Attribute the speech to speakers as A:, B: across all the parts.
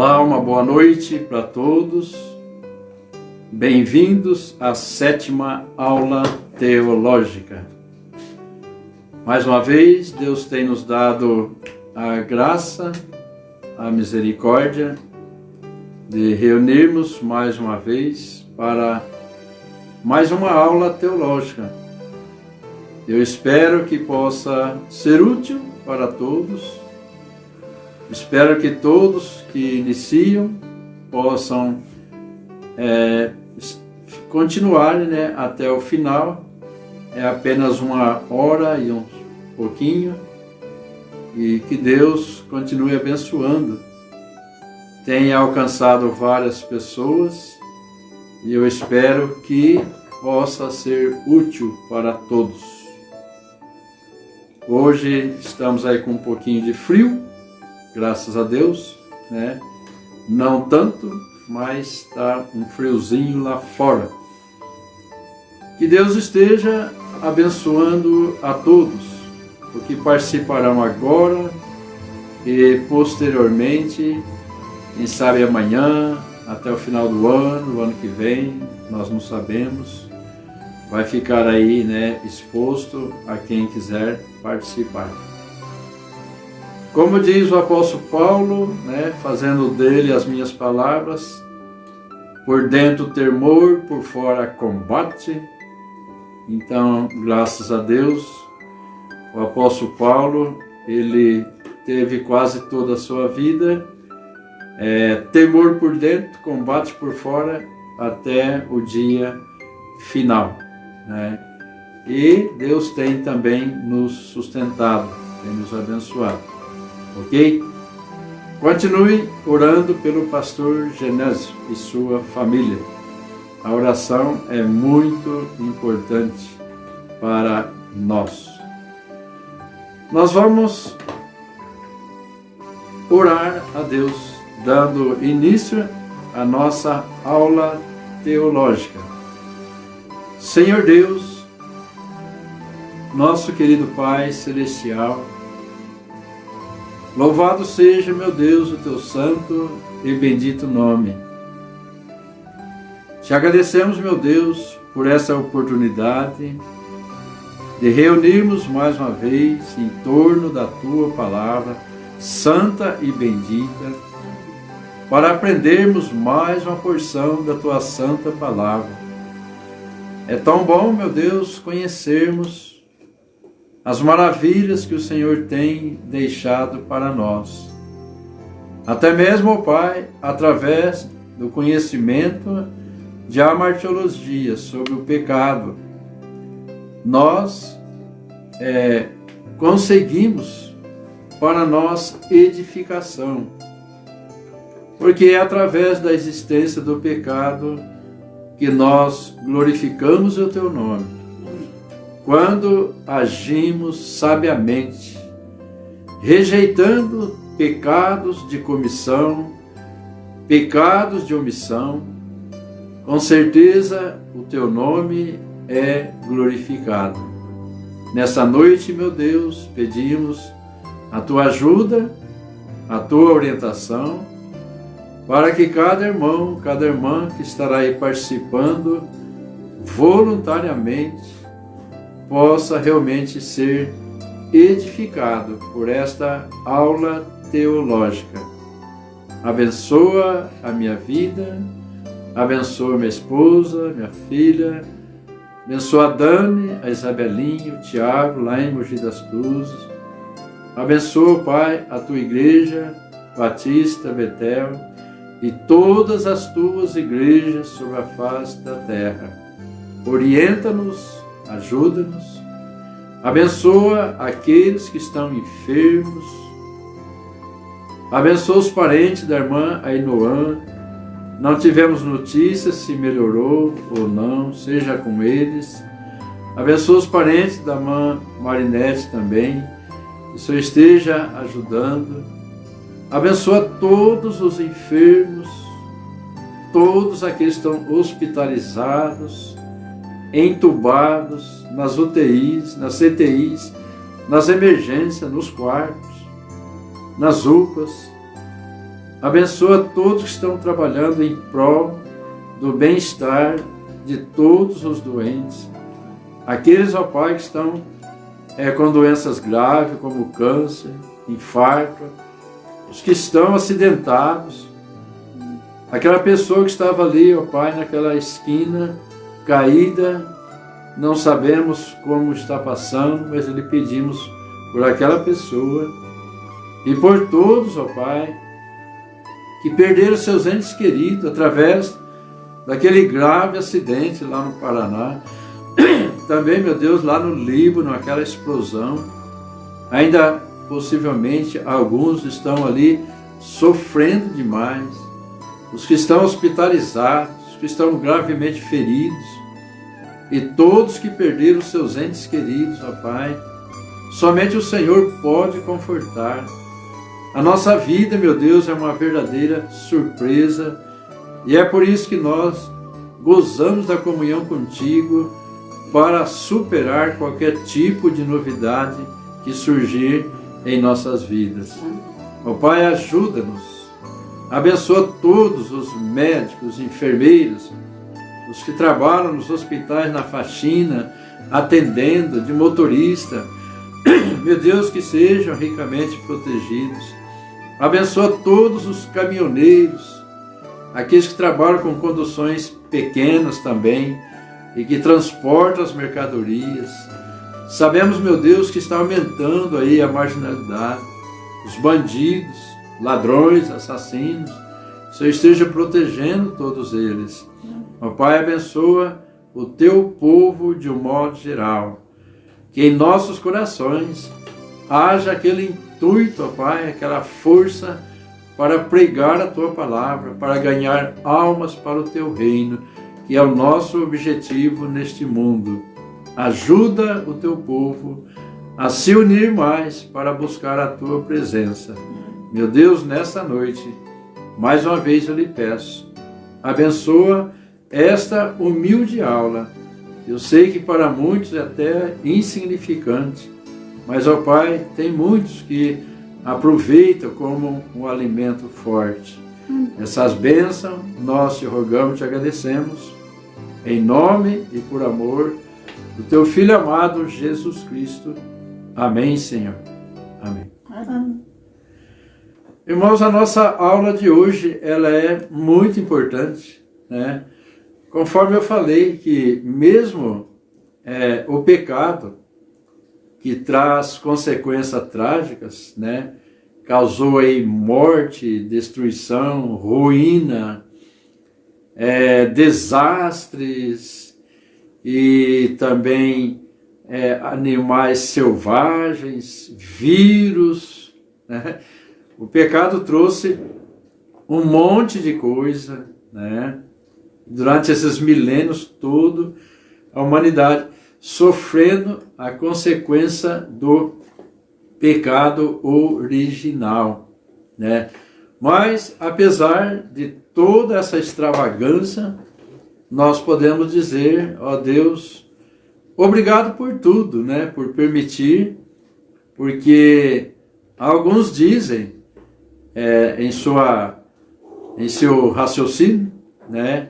A: Olá, uma boa noite para todos. Bem-vindos à 7ª aula teológica. Mais uma vez, Deus tem nos dado a graça, a misericórdia de reunirmos mais uma vez para mais uma aula teológica. Eu espero que possa ser útil para todos. Espero que todos que iniciam possam continuar, até o final. É apenas 1h e um pouquinho. E que Deus continue abençoando. Tem alcançado várias pessoas e eu espero que possa ser útil para todos. Hoje estamos aí com um pouquinho de frio. Graças a Deus, Não tanto, mas está um friozinho lá fora. Que Deus esteja abençoando a todos, os que participarão agora e posteriormente, quem sabe amanhã, até o final do ano que vem, nós não sabemos, vai ficar aí, exposto a quem quiser participar. Como diz o apóstolo Paulo, fazendo dele as minhas palavras, por dentro temor, por fora combate. Então, graças a Deus, o apóstolo Paulo, ele teve quase toda a sua vida, temor por dentro, combate por fora, até o dia final. E Deus tem também nos sustentado, tem nos abençoado. Ok? Continue orando pelo pastor Genésio e sua família. A oração é muito importante para nós. Nós vamos orar a Deus, dando início à nossa aula teológica. Senhor Deus, nosso querido Pai Celestial, louvado seja, meu Deus, o teu santo e bendito nome. Te agradecemos, meu Deus, por essa oportunidade de reunirmos mais uma vez em torno da tua palavra santa e bendita, para aprendermos mais uma porção da tua santa palavra. É tão bom, meu Deus, conhecermos as maravilhas que o Senhor tem deixado para nós. Até mesmo, ó Pai, através do conhecimento de amartiologia sobre o pecado, nós conseguimos para nós edificação. Porque é através da existência do pecado que nós glorificamos o teu nome. Quando agimos sabiamente, rejeitando pecados de comissão, pecados de omissão, com certeza o teu nome é glorificado. Nessa noite, meu Deus, pedimos a tua ajuda, a tua orientação, para que cada irmão, cada irmã que estará aí participando voluntariamente, possa realmente ser edificado por esta aula teológica. Abençoa a minha vida, abençoa minha esposa, minha filha, abençoa a Dani, a Isabelinha, o Tiago, lá em Mogi das Cruzes. Abençoa, Pai, a tua igreja, Batista, Betel, e todas as tuas igrejas sobre a face da terra. Orienta-nos, ajuda-nos, abençoa aqueles que estão enfermos, abençoa os parentes da irmã Ainoã, não tivemos notícias se melhorou ou não, seja com eles. Abençoa os parentes da irmã Marinete também, que o Senhor esteja ajudando. Abençoa todos os enfermos, todos aqueles que estão hospitalizados, entubados, nas UTIs, nas CTIs, nas emergências, nos quartos, nas UPAs. Abençoa todos que estão trabalhando em prol do bem-estar de todos os doentes. Aqueles, ó Pai, que estão com doenças graves, como câncer, infarto, os que estão acidentados, aquela pessoa que estava ali, ó Pai, naquela esquina, caída, não sabemos como está passando, mas lhe pedimos por aquela pessoa e por todos, ó Pai, que perderam seus entes queridos através daquele grave acidente lá no Paraná. Também, meu Deus, lá no Líbano, aquela explosão. Ainda, possivelmente, alguns estão ali sofrendo demais. Os que estão hospitalizados, os que estão gravemente feridos, e todos que perderam seus entes queridos, ó Pai, somente o Senhor pode confortar. A nossa vida, meu Deus, é uma verdadeira surpresa, e é por isso que nós gozamos da comunhão contigo para superar qualquer tipo de novidade que surgir em nossas vidas. Ó Pai, ajuda-nos, abençoa todos os médicos, enfermeiros, os que trabalham nos hospitais na faxina, atendendo, de motorista, meu Deus, que sejam ricamente protegidos. Abençoa todos os caminhoneiros, aqueles que trabalham com conduções pequenas também e que transportam as mercadorias. Sabemos, meu Deus, que está aumentando aí a marginalidade, os bandidos, ladrões, assassinos. O Senhor esteja protegendo todos eles. Ó Pai, abençoa o teu povo de um modo geral. Que em nossos corações haja aquele intuito, ó Pai, aquela força para pregar a tua palavra, para ganhar almas para o teu reino, que é o nosso objetivo neste mundo. Ajuda o teu povo a se unir mais para buscar a tua presença. Meu Deus, nesta noite, mais uma vez eu lhe peço, abençoa esta humilde aula. Eu sei que para muitos é até insignificante, mas, ó Pai, tem muitos que aproveitam como um alimento forte. Essas bênçãos nós te rogamos, te agradecemos, em nome e por amor do teu Filho amado Jesus Cristo. Amém, Senhor. Amém. Irmãos, a nossa aula de hoje, ela é muito importante, né? Conforme eu falei que mesmo o pecado, que traz consequências trágicas, né? Causou aí morte, destruição, ruína, desastres e também animais selvagens, vírus, né? O pecado trouxe um monte de coisa, né? Durante esses milênios todo, a humanidade sofrendo a consequência do pecado original, né? Mas, apesar de toda essa extravagância, nós podemos dizer, ó Deus, obrigado por tudo, né? Por permitir, porque alguns dizem, em seu raciocínio, né?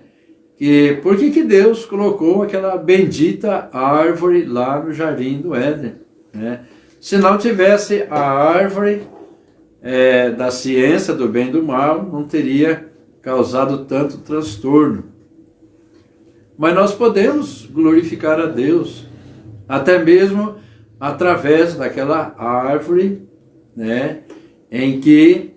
A: Que por que Deus colocou aquela bendita árvore lá no Jardim do Éden, né? Se não tivesse a árvore da ciência do bem e do mal, não teria causado tanto transtorno. Mas nós podemos glorificar a Deus, até mesmo através daquela árvore, né, em que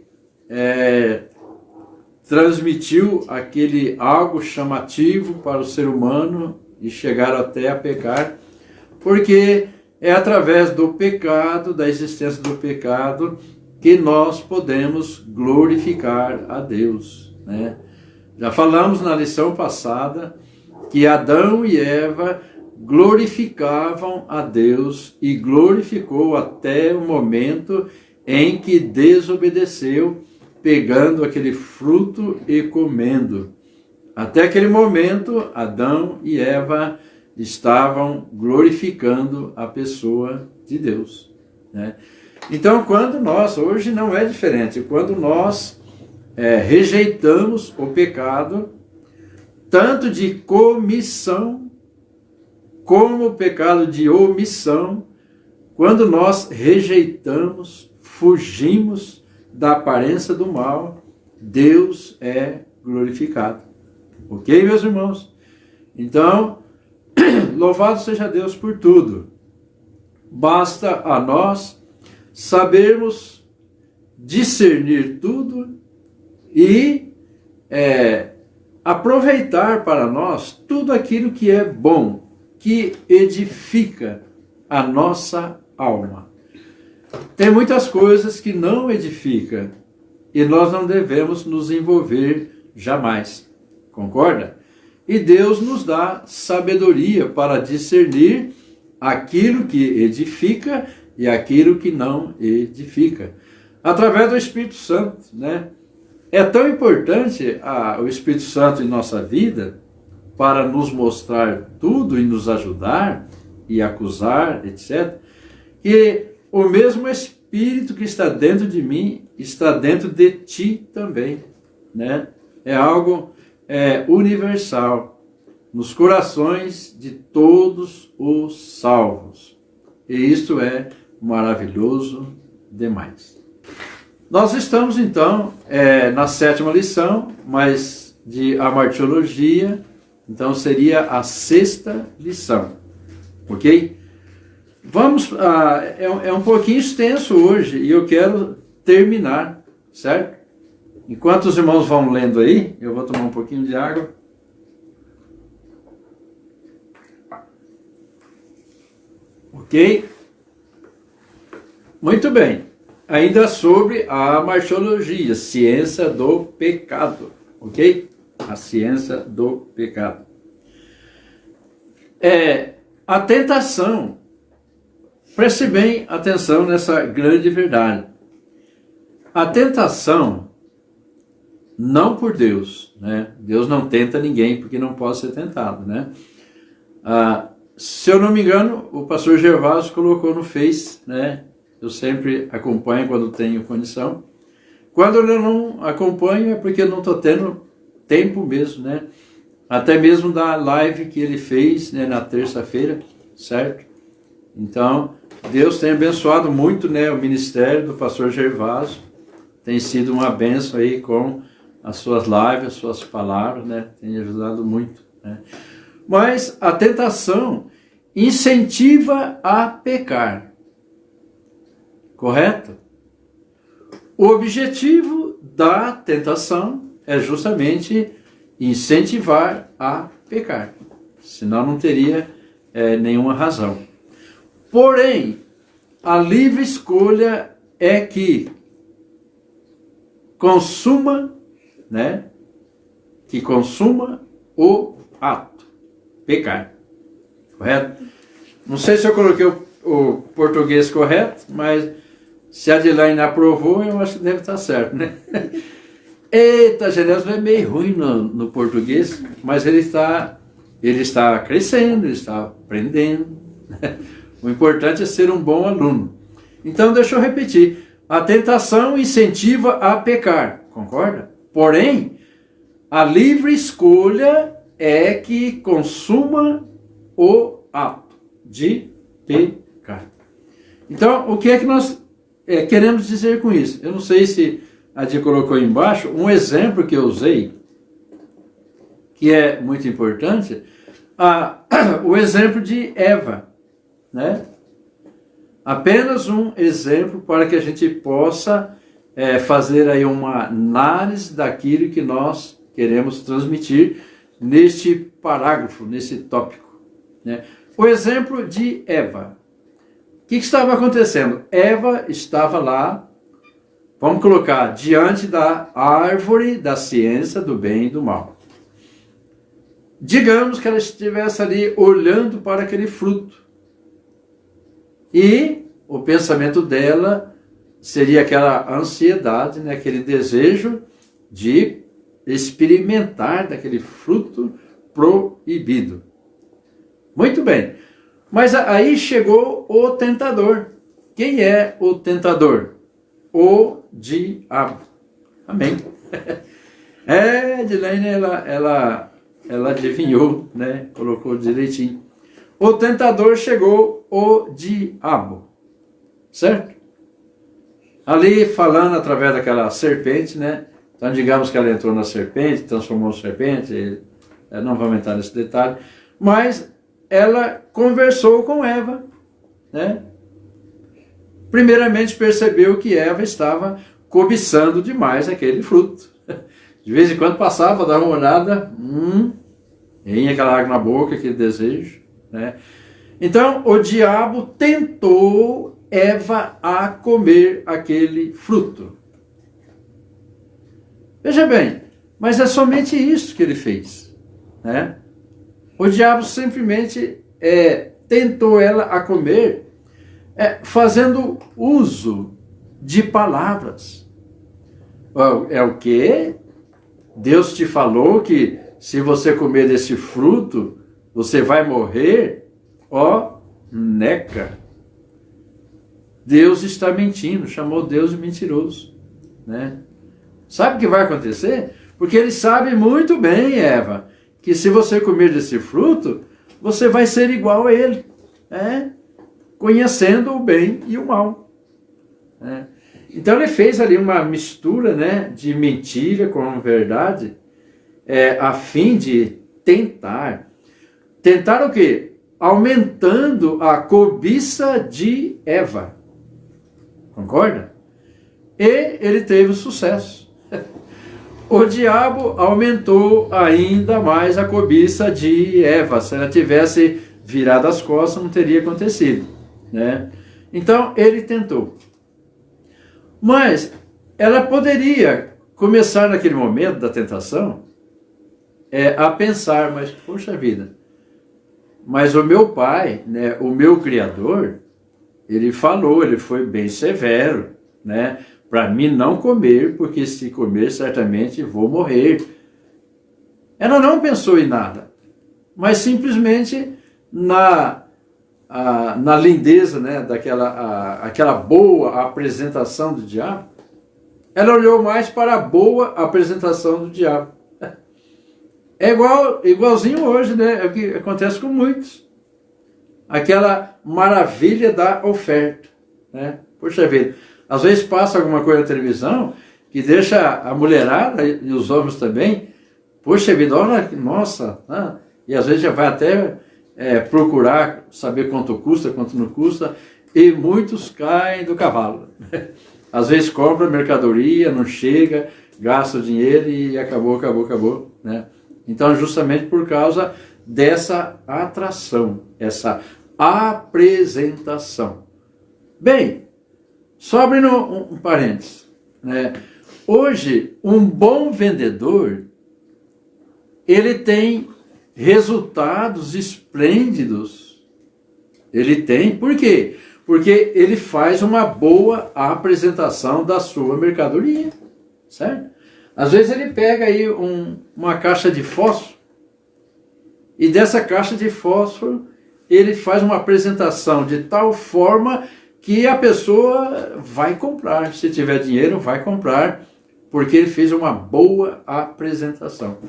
A: transmitiu aquele algo chamativo para o ser humano e chegaram até a pecar, porque é através do pecado, da existência do pecado, que nós podemos glorificar a Deus, né? Já falamos na lição passada que Adão e Eva glorificavam a Deus e glorificou até o momento em que desobedeceu, pegando aquele fruto e comendo. Até aquele momento, Adão e Eva estavam glorificando a pessoa de Deus, né? Então, quando nós, hoje não é diferente, quando nós rejeitamos o pecado, tanto de comissão como o pecado de omissão, quando nós rejeitamos, fugimos da aparência do mal, Deus é glorificado. Ok, meus irmãos? Então, louvado seja Deus por tudo. Basta a nós sabermos discernir tudo e aproveitar para nós tudo aquilo que é bom, que edifica a nossa alma. Tem muitas coisas que não edificam e nós não devemos nos envolver jamais. Concorda? E Deus nos dá sabedoria para discernir aquilo que edifica e aquilo que não edifica. Através do Espírito Santo, né? É tão importante o Espírito Santo em nossa vida para nos mostrar tudo e nos ajudar e acusar, etc. Que o mesmo Espírito que está dentro de mim está dentro de ti também, né? É algo universal nos corações de todos os salvos. E isto é maravilhoso demais. Nós estamos então na 7ª lição, mas de amartiologia, então seria a 6ª lição, ok? Vamos, é um pouquinho extenso hoje e eu quero terminar, certo? Enquanto os irmãos vão lendo aí, eu vou tomar um pouquinho de água. Ok? Muito bem. Ainda sobre a martiologia, ciência do pecado. Ok? A ciência do pecado. A tentação. Preste bem atenção nessa grande verdade. A tentação, não por Deus, né? Deus não tenta ninguém porque não pode ser tentado, né? Se eu não me engano, o pastor Gervásio colocou no Face, né? Eu sempre acompanho quando tenho condição. Quando eu não acompanho é porque eu não estou tendo tempo mesmo, né? Até mesmo da live que ele fez, né, na terça-feira, certo? Então, Deus tem abençoado muito, né, o ministério do pastor Gervásio. Tem sido uma bênção aí com as suas lives, as suas palavras, né? Tem ajudado muito, né? Mas a tentação incentiva a pecar. Correto? O objetivo da tentação é justamente incentivar a pecar. Senão não teria nenhuma razão. Porém, a livre escolha é que consuma, né? Que consuma o ato, pecar. Correto? Não sei se eu coloquei o português correto, mas se a Adelaine aprovou, eu acho que deve estar certo, né? Eita, Genésio é meio ruim no português, mas ele está crescendo, ele está aprendendo. O importante é ser um bom aluno. Então, deixa eu repetir. A tentação incentiva a pecar, concorda? Porém, a livre escolha é que consuma o ato de pecar. Então, o que é que nós queremos dizer com isso? Eu não sei se a Dia colocou aí embaixo um exemplo que eu usei, que é muito importante, o exemplo de Eva, né? Apenas um exemplo para que a gente possa fazer aí uma análise daquilo que nós queremos transmitir neste parágrafo, nesse tópico, né? O exemplo de Eva. O que estava acontecendo? Eva estava lá, vamos colocar, diante da árvore da ciência do bem e do mal. Digamos que ela estivesse ali olhando para aquele fruto. E o pensamento dela seria aquela ansiedade, né, aquele desejo de experimentar daquele fruto proibido. Muito bem. Mas aí chegou o tentador. Quem é o tentador? O diabo. Amém. Edilene, ela adivinhou, né? Colocou direitinho. O tentador chegou, o diabo. Certo? Ali falando através daquela serpente, né? Então digamos que ela entrou na serpente, transformou a serpente, não vamos entrar nesse detalhe, mas ela conversou com Eva, né? Primeiramente percebeu que Eva estava cobiçando demais aquele fruto. De vez em quando passava, dava uma olhada, vinha aquela água na boca, aquele desejo, né? Então o diabo tentou Eva a comer aquele fruto. Veja bem, mas é somente isso que ele fez, né? O diabo simplesmente tentou ela a comer, fazendo uso de palavras. É o quê? Deus te falou que se você comer desse fruto, você vai morrer? Ó, neca. Deus está mentindo, chamou Deus de mentiroso, né? Sabe o que vai acontecer? Porque ele sabe muito bem, Eva, que se você comer desse fruto, você vai ser igual a ele, né? Conhecendo o bem e o mal, né? Então ele fez ali uma mistura, né, de mentira com verdade, a fim de tentar. Tentar o quê? Aumentando a cobiça de Eva. Concorda? E ele teve sucesso. O diabo aumentou ainda mais a cobiça de Eva. Se ela tivesse virado as costas, não teria acontecido, né? Então ele tentou. Mas ela poderia começar naquele momento da tentação a pensar, mas poxa vida, mas o meu pai, né, o meu Criador, ele falou, ele foi bem severo, né, para mim não comer, porque se comer certamente vou morrer. Ela não pensou em nada, mas simplesmente na lindeza, né, aquela boa apresentação do diabo, ela olhou mais para a boa apresentação do diabo. É igualzinho hoje, né? É o que acontece com muitos. Aquela maravilha da oferta, né? Poxa vida, às vezes passa alguma coisa na televisão que deixa a mulherada e os homens também, poxa vida, olha, nossa, né? E às vezes já vai até procurar saber quanto custa, quanto não custa, e muitos caem do cavalo. Às vezes compra mercadoria, não chega, gasta o dinheiro e acabou, né? Então, justamente por causa dessa atração, essa apresentação. Bem, só abrindo um parênteses, né? Hoje, um bom vendedor, ele tem resultados esplêndidos. Ele tem, por quê? Porque ele faz uma boa apresentação da sua mercadoria, certo? Às vezes ele pega aí uma caixa de fósforo, e dessa caixa de fósforo ele faz uma apresentação de tal forma que a pessoa vai comprar. Se tiver dinheiro, vai comprar, porque ele fez uma boa apresentação.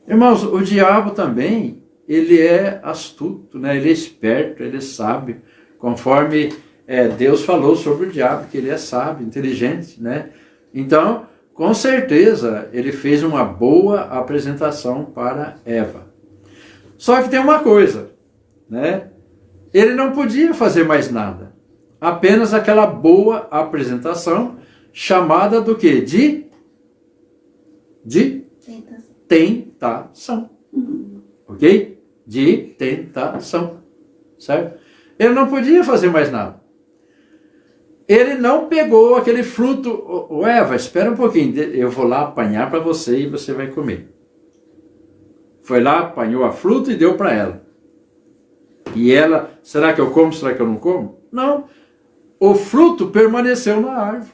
A: Irmãos, o diabo também, ele é astuto, né? Ele é esperto, ele é sábio, conforme Deus falou sobre o diabo, que ele é sábio, inteligente, né? Então, com certeza, ele fez uma boa apresentação para Eva. Só que tem uma coisa, né? Ele não podia fazer mais nada. Apenas aquela boa apresentação, chamada do quê? De tentação. Ok? De tentação. Certo? Ele não podia fazer mais nada. Ele não pegou aquele fruto. Eva, espera um pouquinho, eu vou lá apanhar para você e você vai comer. Foi lá, apanhou a fruta e deu para ela. E ela, será que eu como, será que eu não como? Não. O fruto permaneceu na árvore.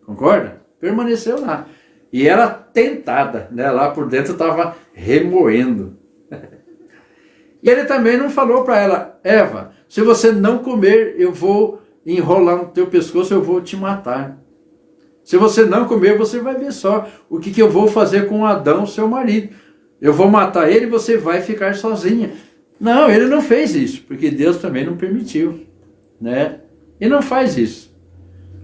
A: Concorda? Permaneceu lá. E ela tentada, né? Lá por dentro estava remoendo. E ele também não falou para ela, Eva, se você não comer, eu vou enrolar no teu pescoço, eu vou te matar. Se você não comer, você vai ver só o que eu vou fazer com Adão, seu marido. Eu vou matar ele e você vai ficar sozinha. Não, ele não fez isso, porque Deus também não permitiu, né? E não faz isso.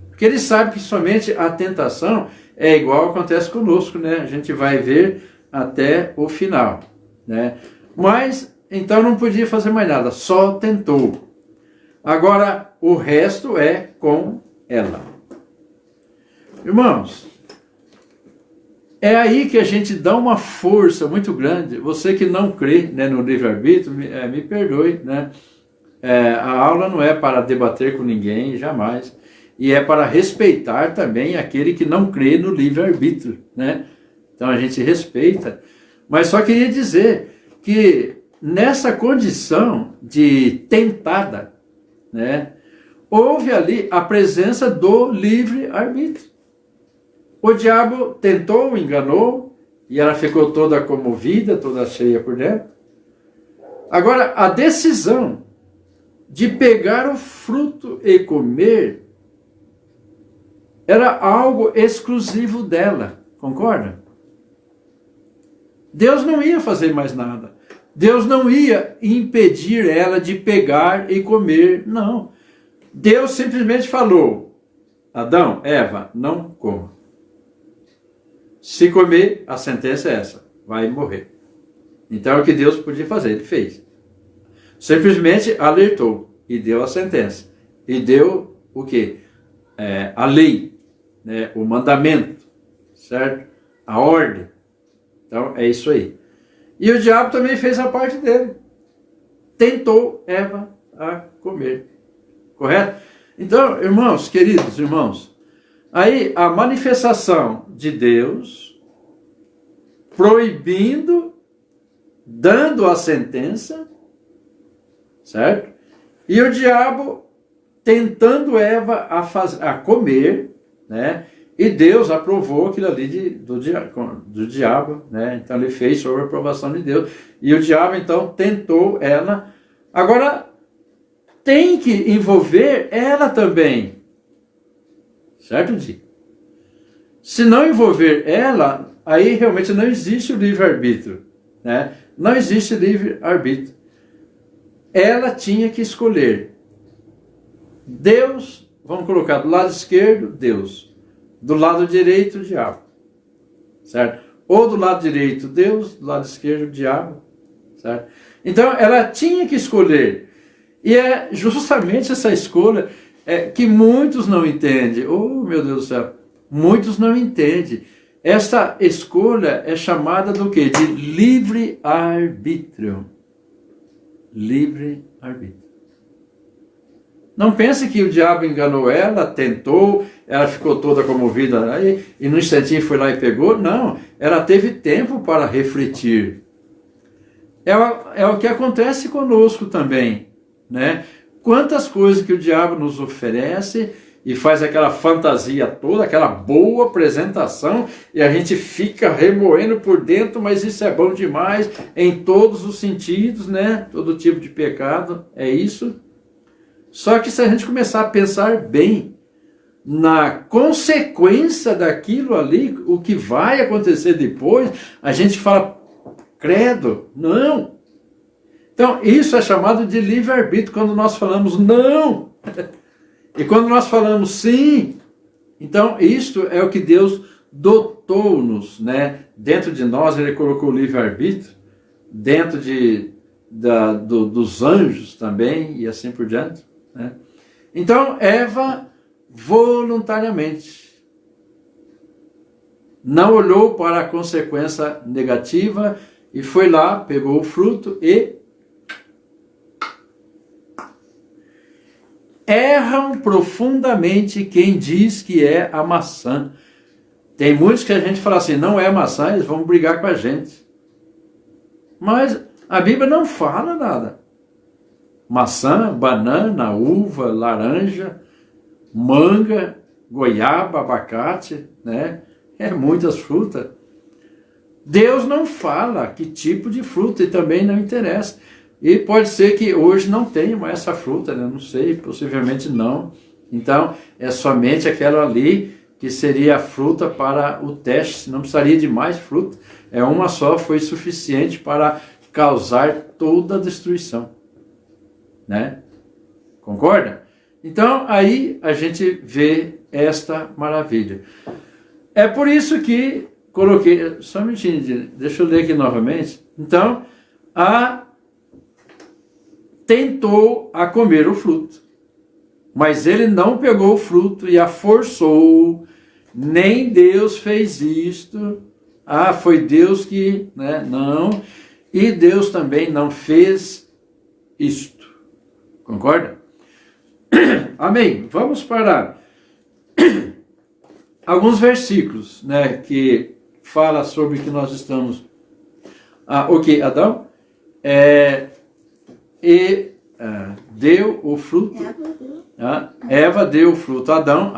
A: Porque ele sabe que somente a tentação é igual acontece conosco, né? A gente vai ver até o final, né? Mas, então não podia fazer mais nada, só tentou. Agora, o resto é com ela. Irmãos, é aí que a gente dá uma força muito grande. Você que não crê, né, no livre-arbítrio, me perdoe, né? A aula não é para debater com ninguém, jamais. E é para respeitar também aquele que não crê no livre-arbítrio, né? Então a gente respeita. Mas só queria dizer que nessa condição de tentada, né, houve ali a presença do livre-arbítrio. O diabo tentou, enganou, e ela ficou toda comovida, toda cheia por dentro. Agora, a decisão de pegar o fruto e comer era algo exclusivo dela, concorda? Deus não ia fazer mais nada. Deus não ia impedir ela de pegar e comer, não. Deus simplesmente falou: Adão, Eva, não coma. Se comer, a sentença é essa, vai morrer. Então é o que Deus podia fazer, ele fez. Simplesmente alertou e deu a sentença. E deu o quê? A lei, né? O mandamento, certo? A ordem. Então é isso aí. E o diabo também fez a parte dele. Tentou Eva a comer. Correto? Então, irmãos, queridos irmãos, aí a manifestação de Deus proibindo, dando a sentença, certo? E o diabo tentando Eva a comer, né? E Deus aprovou aquilo ali do diabo, né? Então ele fez sob a aprovação de Deus. E o diabo então tentou ela. Agora tem que envolver ela também. Certo, Di? Se não envolver ela, aí realmente não existe o livre-arbítrio, né? Não existe livre-arbítrio. Ela tinha que escolher. Deus, vamos colocar do lado esquerdo, Deus. Do lado direito, o diabo. Certo? Ou do lado direito, Deus, do lado esquerdo, o diabo. Certo? Então, ela tinha que escolher. E é justamente essa escolha que muitos não entendem. Oh, meu Deus do céu. Muitos não entendem. Essa escolha é chamada do quê? De livre-arbítrio. Livre-arbítrio. Não pense que o diabo enganou ela, tentou, ela ficou toda comovida aí, e no instantinho foi lá e pegou. Não, ela teve tempo para refletir. É o que acontece conosco também, né? Quantas coisas que o diabo nos oferece e faz aquela fantasia toda, aquela boa apresentação, e a gente fica remoendo por dentro, mas isso é bom demais em todos os sentidos, né? Todo tipo de pecado, é isso. Só que se a gente começar a pensar bem na consequência daquilo ali, o que vai acontecer depois, a gente fala, credo, não. Então, isso é chamado de livre-arbítrio, quando nós falamos não. E quando nós falamos sim, então isto é o que Deus dotou-nos, né? Dentro de nós, ele colocou o livre-arbítrio, dentro dos anjos também, e assim por diante. Né? Então, Eva voluntariamente não olhou para a consequência negativa e foi lá, pegou o fruto e erram profundamente quem diz que é a maçã. Tem muitos que a gente fala assim, não é a maçã, eles vão brigar com a gente. Mas a Bíblia não fala nada. Maçã, banana, uva, laranja, manga, goiaba, abacate, né? Muitas frutas. Deus não fala que tipo de fruta e também não interessa. E pode ser que hoje não tenha mais essa fruta, né? Não sei, possivelmente não. Então, é somente aquela ali que seria a fruta para o teste, não precisaria de mais fruta, uma só foi suficiente para causar toda a destruição, né? Concorda? Então aí a gente vê esta maravilha. É por isso que coloquei, só um minutinho, deixa eu ler aqui novamente. Então, tentou a comer o fruto, mas ele não pegou o fruto e a forçou, nem Deus fez isto. Foi Deus que, né? Não, e Deus também não fez isto. Concorda? Amém. Vamos para alguns versículos, né, que fala sobre que nós estamos... Adão deu o fruto. Eva deu o fruto a Adão.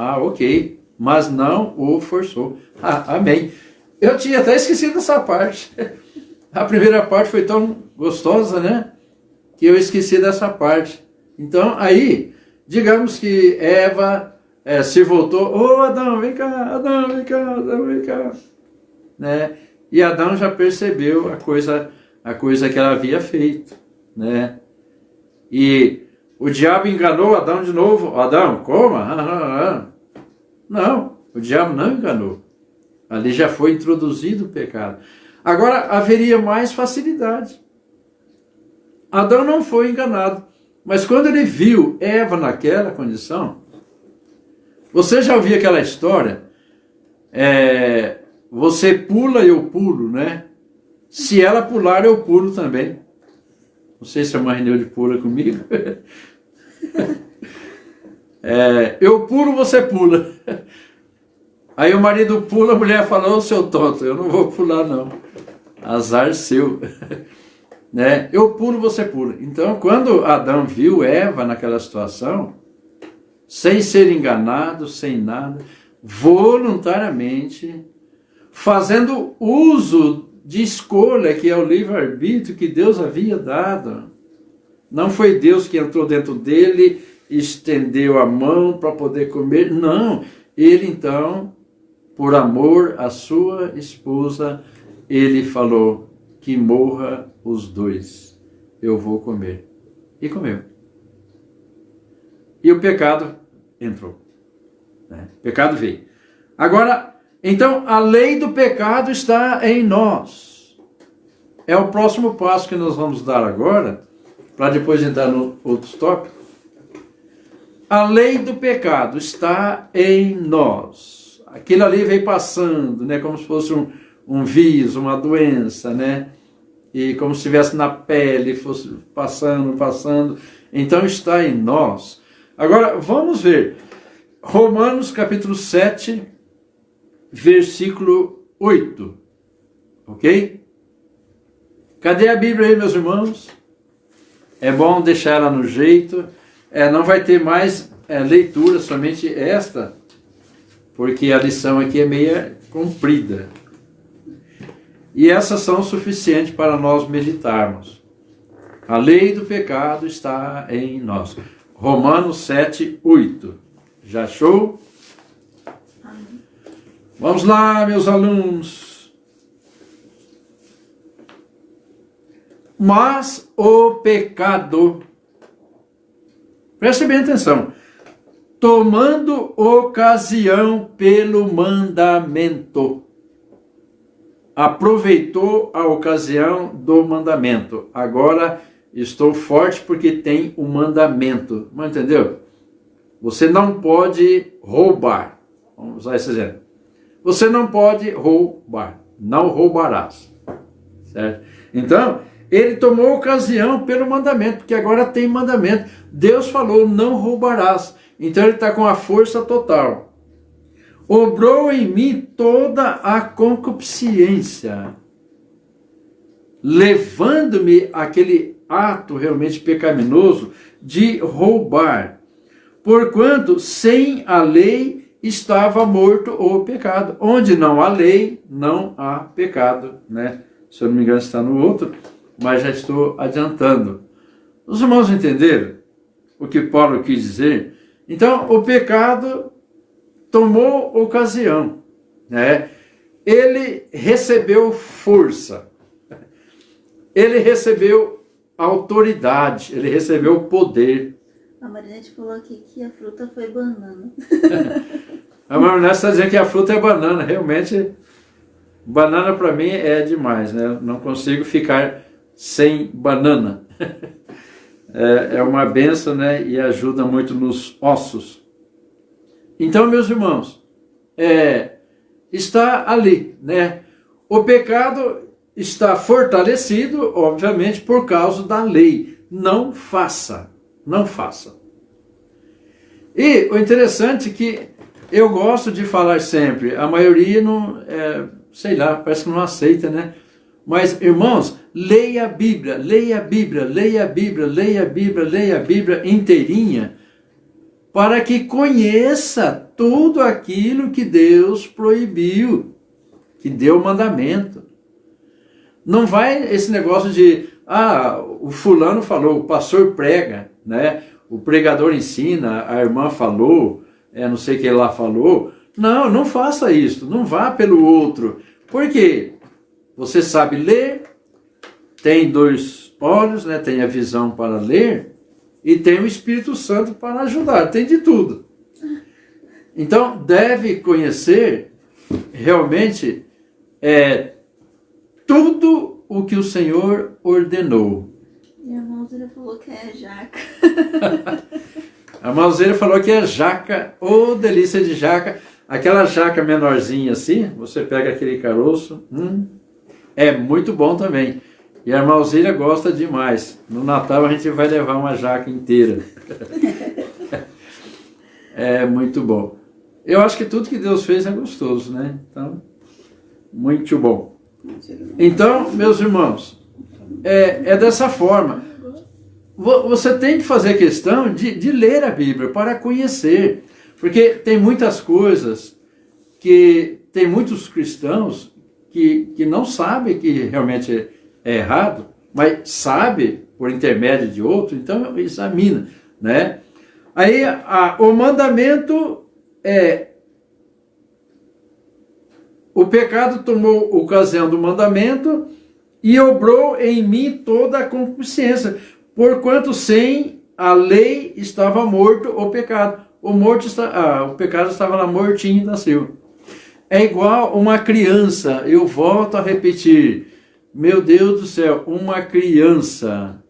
A: Mas não o forçou. Amém. Eu tinha até esquecido essa parte. A primeira parte foi tão gostosa, né, que eu esqueci dessa parte. Então, aí, digamos que Eva se voltou. Adão, vem cá, Adão, vem cá, Adão, vem cá. Né? E Adão já percebeu a coisa que ela havia feito, né? E o diabo enganou Adão de novo. Adão, coma. Não, o diabo não enganou. Ali já foi introduzido o pecado. Agora haveria mais facilidade. Adão não foi enganado. Mas quando ele viu Eva naquela condição, você já ouviu aquela história? Você pula e eu pulo, né? Se ela pular, eu pulo também. Não sei se a mãe Neude pula comigo. Eu pulo, você pula. Aí o marido pula, a mulher fala: seu tonto, eu não vou pular não. Azar seu. Né? Eu pulo, você pula. Então, quando Adão viu Eva naquela situação, sem ser enganado, sem nada, voluntariamente, fazendo uso de escolha, que é o livre-arbítrio que Deus havia dado. Não foi Deus que entrou dentro dele, estendeu a mão para poder comer. Não, ele então, por amor à sua esposa, ele falou: que morra os dois, eu vou comer. E comeu. E o pecado entrou. Né? O pecado veio. Agora, então, a lei do pecado está em nós. É o próximo passo que nós vamos dar agora, para depois entrar no outro tópico. A lei do pecado está em nós. Aquilo ali veio passando, né, como se fosse um vírus, uma doença, né? E como se estivesse na pele, fosse passando. Então está em nós. Agora, vamos ver. Romanos capítulo 7, versículo 8. Ok? Cadê a Bíblia aí, meus irmãos? É bom deixar ela no jeito. Não vai ter mais leitura, somente esta, porque a lição aqui é meia comprida. E essas são suficientes para nós meditarmos. A lei do pecado está em nós. Romanos 7, 8. Já achou? Vamos lá, meus alunos. Mas o pecado, preste bem atenção, tomando ocasião pelo mandamento, aproveitou a ocasião do mandamento. Agora estou forte porque tem um mandamento. Mas entendeu? Você não pode roubar. Vamos usar esse exemplo. Você não pode roubar. Não roubarás. Certo? Então, ele tomou ocasião pelo mandamento, porque agora tem mandamento. Deus falou: não roubarás. Então ele está com a força total. Obrou em mim toda a concupiscência, levando-me àquele ato realmente pecaminoso de roubar. Porquanto sem a lei estava morto o pecado. Onde não há lei, não há pecado, né? Se eu não me engano está no outro, mas já estou adiantando. Os irmãos entenderam o que Paulo quis dizer? Então, o pecado tomou ocasião, né? Ele recebeu força, ele recebeu autoridade, ele recebeu poder.
B: A Marinette falou aqui que a fruta foi banana.
A: A Marinette está dizendo que a fruta é banana. Realmente, banana para mim é demais, né? Não consigo ficar sem banana. É uma benção, né? E ajuda muito nos ossos. Então, meus irmãos, está ali, né? O pecado está fortalecido, obviamente, por causa da lei. Não faça, não faça. E o interessante é que eu gosto de falar sempre, a maioria não, sei lá, parece que não aceita, né? Mas, irmãos, leia a Bíblia, leia a Bíblia, leia a Bíblia, leia a Bíblia, leia a Bíblia inteirinha, para que conheça tudo aquilo que Deus proibiu, que deu mandamento. Não vai esse negócio de, o fulano falou, o pastor prega, né? O pregador ensina, a irmã falou, não sei quem lá falou. Não, não faça isso, não vá pelo outro. Por quê? Você sabe ler, tem 2 olhos, né? Tem a visão para ler, e tem o Espírito Santo para ajudar, tem de tudo. Então, deve conhecer realmente tudo o que o Senhor ordenou.
B: E a Malzeira falou que é jaca.
A: A Malzeira falou que é jaca, ô delícia de jaca. Aquela jaca menorzinha assim, você pega aquele caroço, é muito bom também. E a Malzeira gosta demais. No Natal a gente vai levar uma jaca inteira. É muito bom. Eu acho que tudo que Deus fez é gostoso, né? Então, muito bom. Então, meus irmãos, é dessa forma. Você tem que fazer questão de ler a Bíblia para conhecer. Porque tem muitas coisas que tem muitos cristãos que não sabem que realmente é errado, mas sabe por intermédio de outro, então examina, né? Aí o mandamento o pecado tomou ocasião do mandamento e obrou em mim toda a concupiscência, porquanto sem a lei estava morto o pecado. O pecado estava lá mortinho, nasceu. É igual uma criança, eu volto a repetir, meu Deus do céu, uma criança.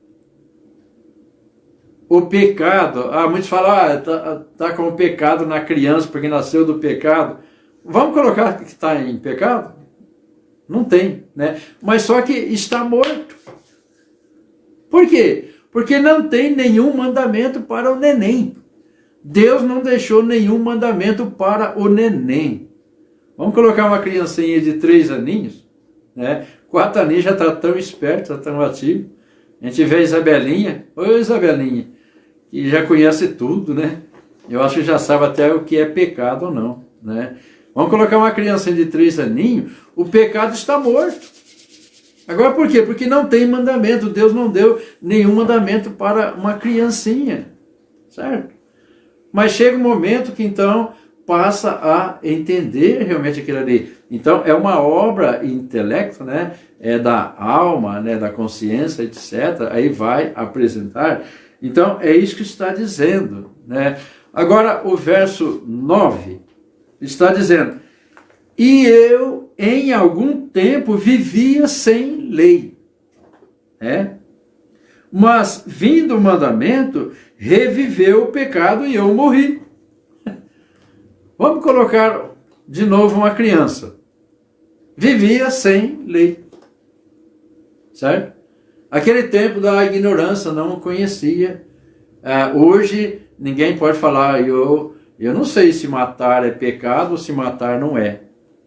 A: O pecado, muitos falam, tá com o pecado na criança porque nasceu do pecado. Vamos colocar que está em pecado? Não tem, né? Mas só que está morto. Por quê? Porque não tem nenhum mandamento para o neném. Deus não deixou nenhum mandamento para o neném. Vamos colocar uma criancinha de 3 aninhos, né? 4 aninhos já está tão esperto, já tão ativo. A gente vê a Isabelinha, oi Isabelinha, que já conhece tudo, né? Eu acho que já sabe até o que é pecado ou não, né? Vamos colocar uma criancinha de 3 aninhos, o pecado está morto. Agora por quê? Porque não tem mandamento, Deus não deu nenhum mandamento para uma criancinha, certo? Mas chega um momento que então passa a entender realmente aquilo ali. Então é uma obra intelecto, né? É da alma, né? Da consciência, etc. Aí vai apresentar. Então é isso que está dizendo, né? Agora o verso 9 está dizendo: e eu em algum tempo vivia sem lei, né? Mas vindo o mandamento, reviveu o pecado e eu morri. Vamos colocar de novo uma criança. Vivia sem lei. Certo? Aquele tempo da ignorância, não conhecia. Hoje, ninguém pode falar, eu não sei se matar é pecado ou se matar não é.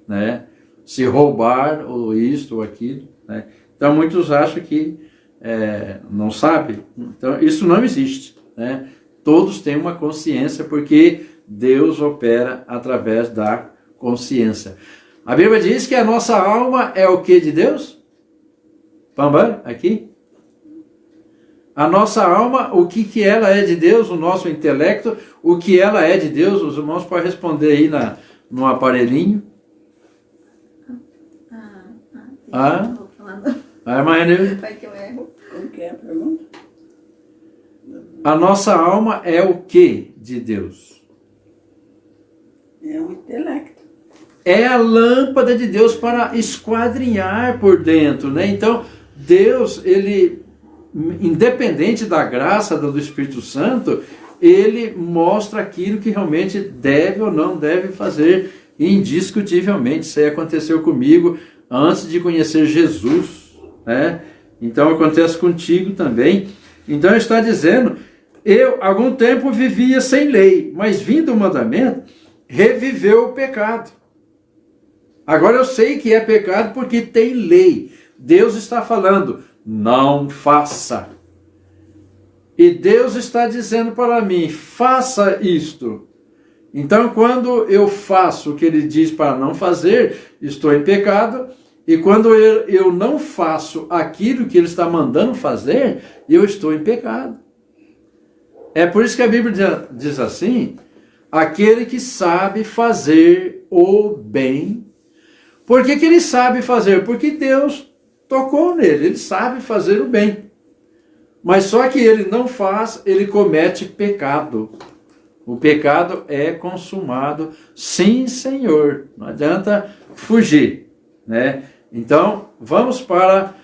A: Né? Se roubar, ou isto ou aquilo. Né? Então, muitos acham que não sabem. Então, isso não existe. Né? Todos têm uma consciência, porque Deus opera através da consciência. A Bíblia diz que a nossa alma é o que de Deus? Pambam, aqui? A nossa alma, o que ela é de Deus, o nosso intelecto, o que ela é de Deus, os irmãos podem responder aí no aparelhinho.
B: Vou falar não.
A: Irmã Renilde?
B: Vai que eu erro.
C: Como que é a pergunta?
A: A nossa alma é o que de Deus?
C: É o intelecto.
A: É a lâmpada de Deus para esquadrinhar por dentro, né? Então, Deus, ele, independente da graça do Espírito Santo, ele mostra aquilo que realmente deve ou não deve fazer, indiscutivelmente. Isso aí aconteceu comigo antes de conhecer Jesus, né? Então acontece contigo também. Então está dizendo, eu algum tempo vivia sem lei, mas vindo o mandamento, reviveu o pecado. Agora eu sei que é pecado porque tem lei. Deus está falando, não faça. E Deus está dizendo para mim, faça isto. Então, quando eu faço o que ele diz para não fazer, estou em pecado. E quando eu não faço aquilo que ele está mandando fazer, eu estou em pecado. É por isso que a Bíblia diz assim, aquele que sabe fazer o bem. Por que ele sabe fazer? Porque Deus tocou nele, ele sabe fazer o bem. Mas só que ele não faz, ele comete pecado. O pecado é consumado, sim, Senhor. Não adianta fugir, né? Então, vamos para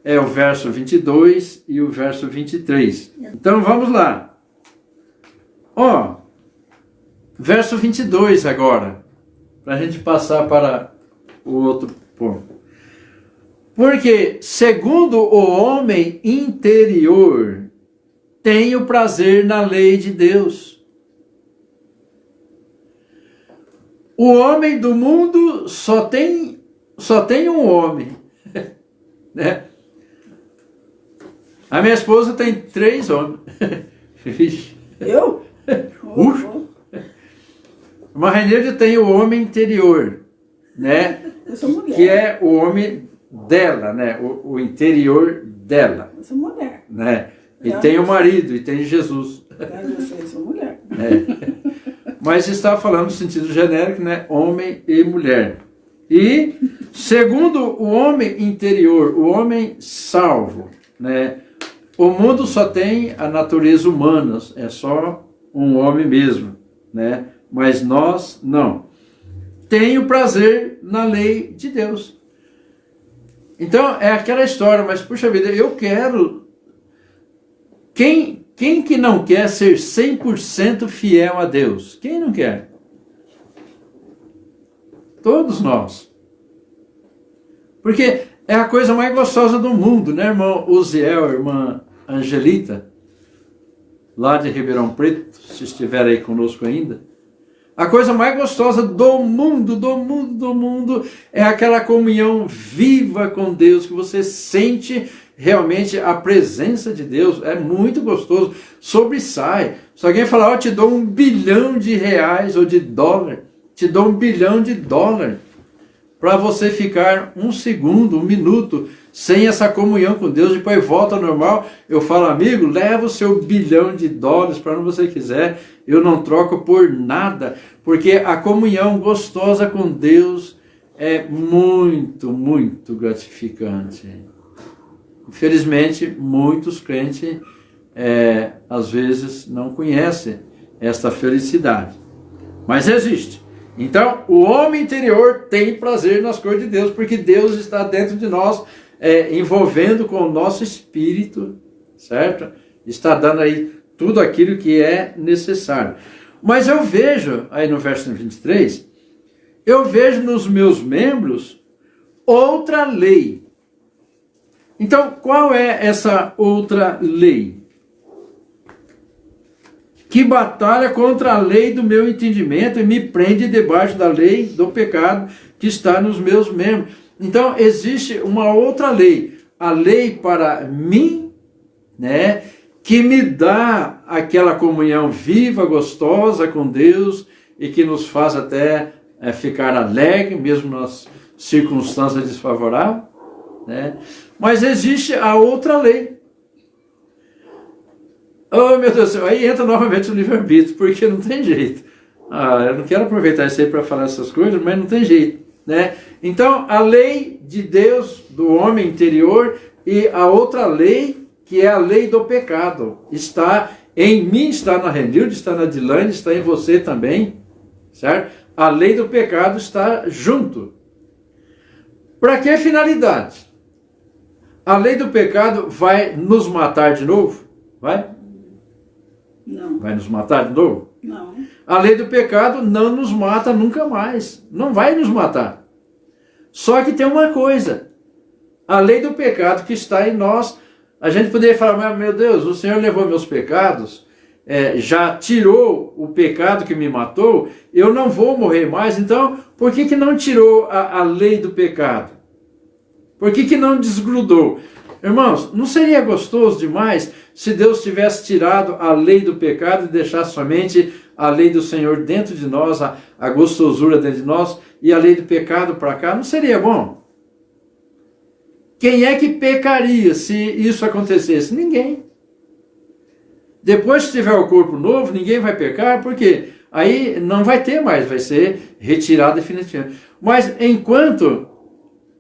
A: o verso 22 e o verso 23. Então, vamos lá. Verso 22 agora, para a gente passar para o outro ponto. Porque, segundo o homem interior, tem o prazer na lei de Deus. O homem do mundo só tem um homem. Né? A minha esposa tem 3 homens.
C: Eu?
A: Uma Renilde tem o homem interior, né?
C: Eu sou mulher.
A: Que é o homem dela, né? O interior dela.
C: Eu sou mulher.
A: Né? E tem o marido, e tem Jesus.
C: Eu sou mulher.
A: Mas está falando no sentido genérico, né? Homem e mulher. E, segundo o homem interior, o homem salvo, né? O mundo só tem a natureza humana, é só um homem mesmo, né? Mas nós não. Tem o prazer na lei de Deus. Então, é aquela história, mas puxa vida, eu quero... Quem que não quer ser 100% fiel a Deus? Quem não quer? Todos nós. Porque é a coisa mais gostosa do mundo, né, irmão Uziel, irmã Angelita, lá de Ribeirão Preto, se estiver aí conosco ainda. A coisa mais gostosa do mundo é aquela comunhão viva com Deus, que você sente realmente a presença de Deus. É muito gostoso, sobressai. Se alguém falar, te dou R$1 bilhão ou de dólar, te dou $1 bilhão para você ficar 1 segundo, 1 minuto, sem essa comunhão com Deus, depois volta ao normal, eu falo, amigo, leva o seu $1 bilhão para onde você quiser, eu não troco por nada, porque a comunhão gostosa com Deus é muito, muito gratificante. Infelizmente, muitos crentes, às vezes, não conhecem esta felicidade, mas existe. Então, o homem interior tem prazer nas coisas de Deus, porque Deus está dentro de nós, envolvendo com o nosso espírito, certo? Está dando aí tudo aquilo que é necessário. Mas eu vejo, aí no verso 23, eu vejo nos meus membros outra lei. Então, qual é essa outra lei? Que batalha contra a lei do meu entendimento e me prende debaixo da lei do pecado que está nos meus membros. Então, existe uma outra lei. A lei para mim, né, que me dá aquela comunhão viva, gostosa com Deus e que nos faz até ficar alegre, mesmo nas circunstâncias desfavoráveis, né? Mas existe a outra lei. Oh, meu Deus do céu, aí entra novamente o livre-arbítrio, porque não tem jeito. Eu não quero aproveitar isso aí para falar essas coisas, mas não tem jeito, né? Então, a lei de Deus, do homem interior, e a outra lei, que é a lei do pecado, está em mim, está na Renilde, está na Dilane, está em você também, certo? A lei do pecado está junto. Para que finalidade? A lei do pecado vai nos matar de novo? Vai?
C: Não.
A: Vai nos matar de novo?
C: Não.
A: A lei do pecado não nos mata nunca mais. Não vai nos matar. Só que tem uma coisa. A lei do pecado que está em nós, a gente poderia falar, mas, meu Deus, o Senhor levou meus pecados, já tirou o pecado que me matou, eu não vou morrer mais, então por que não tirou a lei do pecado? Por que não desgrudou? Irmãos, não seria gostoso demais se Deus tivesse tirado a lei do pecado e deixasse somente a lei do Senhor dentro de nós, a gostosura dentro de nós, e a lei do pecado para cá? Não seria bom? Quem é que pecaria se isso acontecesse? Ninguém. Depois que tiver o corpo novo, ninguém vai pecar, porque aí não vai ter mais, vai ser retirado definitivamente. Mas enquanto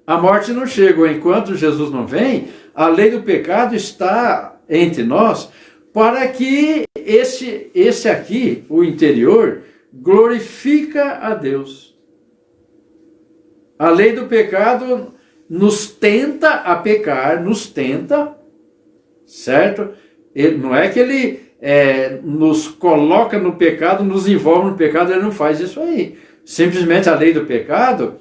A: a morte não chega, ou enquanto Jesus não vem, a lei do pecado está entre nós, para que esse aqui, o interior, glorifica a Deus. A lei do pecado nos tenta a pecar, nos tenta, certo? Não é que ele nos coloca no pecado, nos envolve no pecado, ele não faz isso aí. Simplesmente a lei do pecado,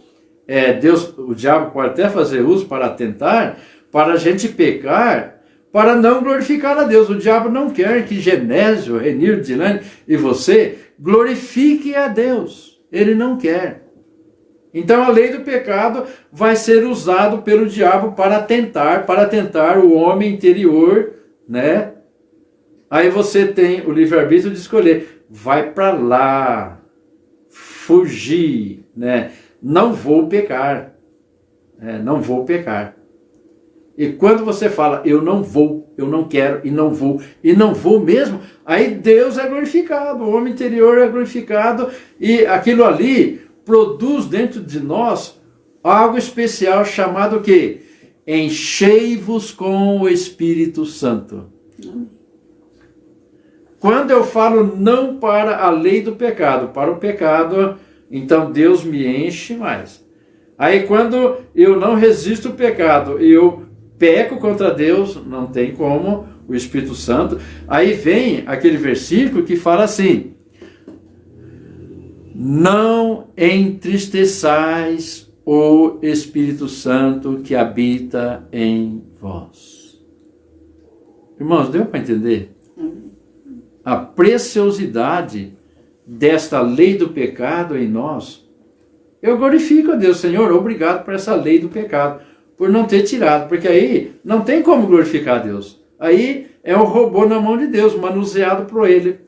A: o diabo pode até fazer uso para tentar, para a gente pecar, para não glorificar a Deus. O diabo não quer que Genésio, Renilde, Dilane e você glorifique a Deus. Ele não quer. Então a lei do pecado vai ser usado pelo diabo para tentar o homem interior, né? Aí você tem o livre-arbítrio de escolher, vai para lá, fugir, né? Não vou pecar, não vou pecar. E quando você fala, eu não vou, eu não quero, e não vou mesmo, aí Deus é glorificado, o homem interior é glorificado, e aquilo ali produz dentro de nós algo especial chamado o quê? Enchei-vos com o Espírito Santo. Quando eu falo não para a lei do pecado, para o pecado, então Deus me enche mais. Aí quando eu não resisto ao pecado, eu peco contra Deus, não tem como, o Espírito Santo. Aí vem aquele versículo que fala assim: não entristeçais o Espírito Santo que habita em vós. Irmãos, deu para entender? A preciosidade desta lei do pecado em nós. Eu glorifico a Deus, Senhor, obrigado por essa lei do pecado, por não ter tirado, porque aí não tem como glorificar a Deus. Aí é um robô na mão de Deus, manuseado por ele.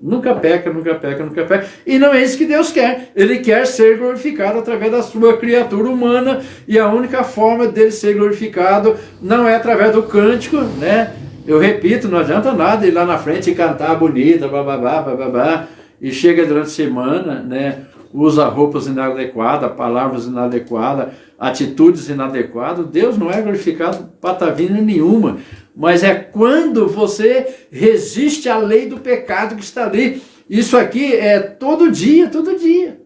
A: Nunca peca, nunca peca, nunca peca. E não é isso que Deus quer. Ele quer ser glorificado através da sua criatura humana, e a única forma dele ser glorificado não é através do cântico, né? Eu repito, não adianta nada ir lá na frente e cantar bonita, bababá, bababá, e chega durante a semana, né? Usa roupas inadequadas, palavras inadequadas, atitudes inadequadas. Deus não é glorificado patavina nenhuma, mas é quando você resiste à lei do pecado que está ali. Isso aqui é todo dia, todo dia.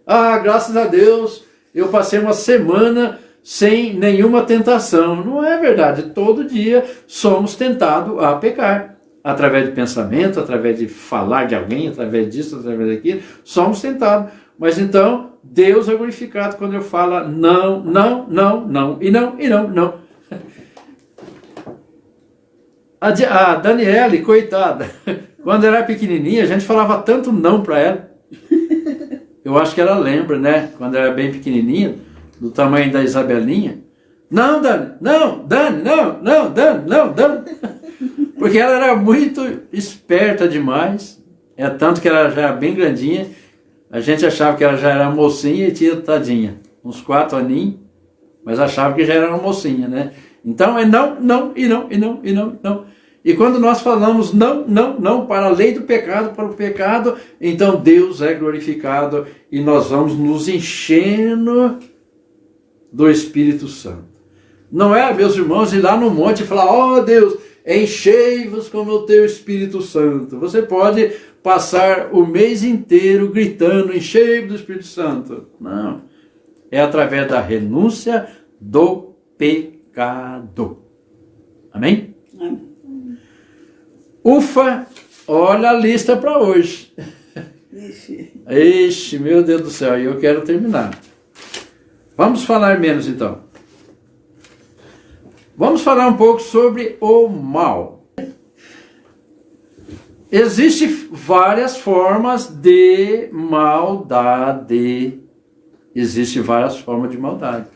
A: Ah, graças a Deus, eu passei uma semana sem nenhuma tentação. Não é verdade, todo dia somos tentados a pecar. Através de pensamento, através de falar de alguém, através disso, através daquilo, somos tentados. Mas então, Deus é glorificado quando eu falo não, não, não, não, e não, e não, não. A Daniele, coitada, quando ela era pequenininha, a gente falava tanto não para ela. Eu acho que ela lembra, né? Quando ela era bem pequenininha, do tamanho da Isabelinha. Não, Dani, não, Dani, não, não, Dani, não, Dani. Porque ela era muito esperta demais, tanto que ela já era bem grandinha, a gente achava que ela já era mocinha e tinha, tadinha, uns 4 aninhos, mas achava que já era uma mocinha, né? Então é não, não, e não, e não, e não, não. E quando nós falamos não, não, não para a lei do pecado, para o pecado, então Deus é glorificado e nós vamos nos enchendo do Espírito Santo. Não é, meus irmãos, ir lá no monte e falar, ó Deus, enchei-vos com o teu Espírito Santo. Você pode passar o mês inteiro gritando, enchei-vos do Espírito Santo. Não. É através da renúncia do pecado. Amém?
C: Amém.
A: Ufa, olha a lista para hoje.
C: Ixi.
A: Ixi, meu Deus do céu, e eu quero terminar. Vamos falar menos então. Vamos falar um pouco sobre o mal. Existem várias formas de maldade. Existem várias formas de maldade.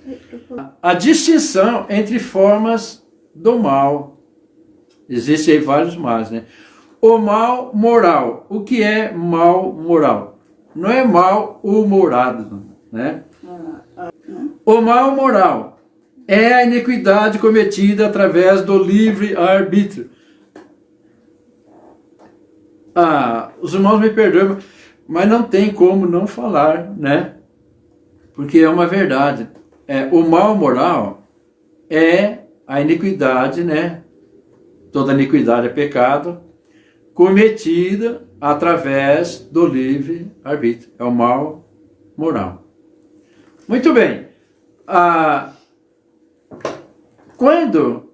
A: A distinção entre formas do mal. Existem vários males, né? O mal moral. O que é mal moral? Não é mal humorado, né? O mal moral é a iniquidade cometida através do livre-arbítrio. Os irmãos me perdoam, mas não tem como não falar, né? Porque é uma verdade. O mal moral é a iniquidade, né? Toda iniquidade é pecado, cometida através do livre-arbítrio. É o mal moral. Muito bem. Quando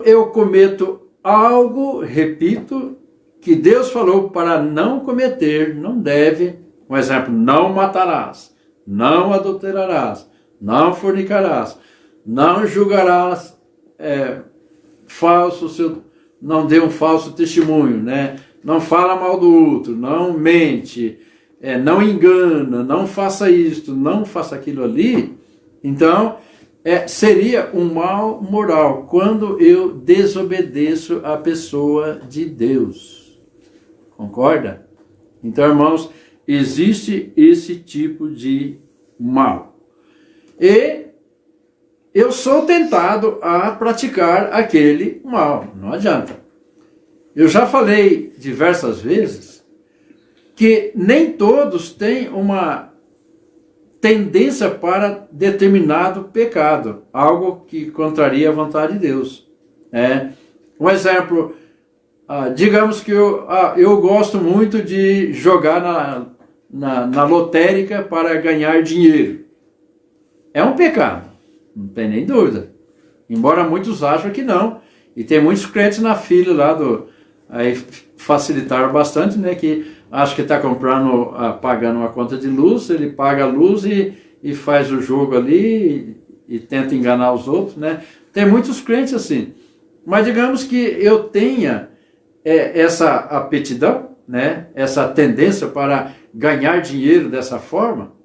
A: eu cometo algo, repito, que Deus falou para não cometer, não deve, por exemplo, não matarás, não adulterarás, não fornicarás, não julgarás não dê um falso testemunho, né? Não fala mal do outro, não mente, não engana, não faça isto, não faça aquilo ali. Então, seria um mal moral quando eu desobedeço a pessoa de Deus. Concorda? Então, irmãos, existe esse tipo de mal. E eu sou tentado a praticar aquele mal. Não adianta. Eu já falei diversas vezes que nem todos têm uma tendência para determinado pecado, algo que contraria a vontade de Deus. Um exemplo, digamos que eu gosto muito de jogar na lotérica para ganhar dinheiro. É um pecado, não tem nem dúvida. Embora muitos achem que não. E tem muitos crentes na fila lá aí facilitaram bastante, né? Que acho que está pagando uma conta de luz, ele paga a luz e faz o jogo ali e tenta enganar os outros, né? Tem muitos crentes assim. Mas digamos que eu tenha essa aptidão, né? Essa tendência para ganhar dinheiro dessa forma,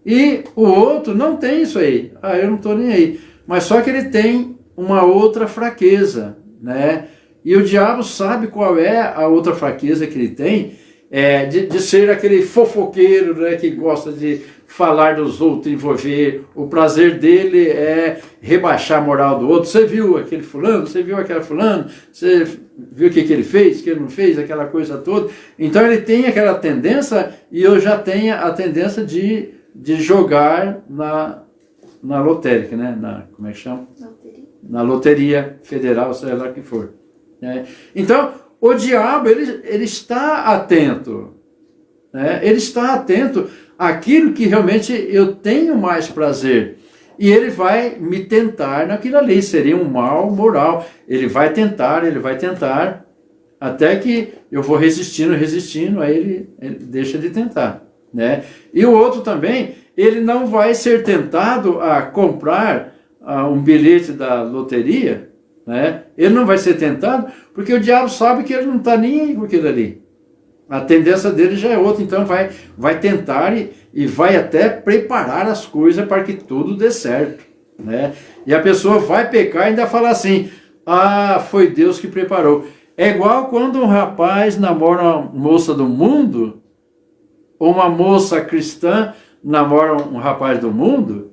A: e o outro não tem isso aí. Eu não estou nem aí. Mas só que ele tem uma outra fraqueza, né? E o diabo sabe qual é a outra fraqueza que ele tem, de ser aquele fofoqueiro, né, que gosta de falar dos outros, envolver. O prazer dele é rebaixar a moral do outro. Você viu aquele fulano? Você viu aquela fulano? Você viu o que ele fez, o que ele não fez, aquela coisa toda. Então ele tem aquela tendência, e eu já tenho a tendência de jogar na lotérica, né? Como é que chama?
B: Loteria. Na
A: loteria federal, seja lá o que for. Então, o diabo, ele está atento. Ele está atento àquilo que realmente eu tenho mais prazer. E ele vai me tentar naquilo ali. Seria um mal moral. Ele vai tentar, até que eu vou resistindo, aí ele deixa de tentar. E o outro também, ele não vai ser tentado a comprar um bilhete da loteria, ele não vai ser tentado, porque o diabo sabe que ele não está nem aí com aquilo ali. A tendência dele já é outra, então vai tentar e vai até preparar as coisas para que tudo dê certo. E a pessoa vai pecar e ainda falar assim, foi Deus que preparou. É igual quando um rapaz namora uma moça do mundo, ou uma moça cristã namora um rapaz do mundo,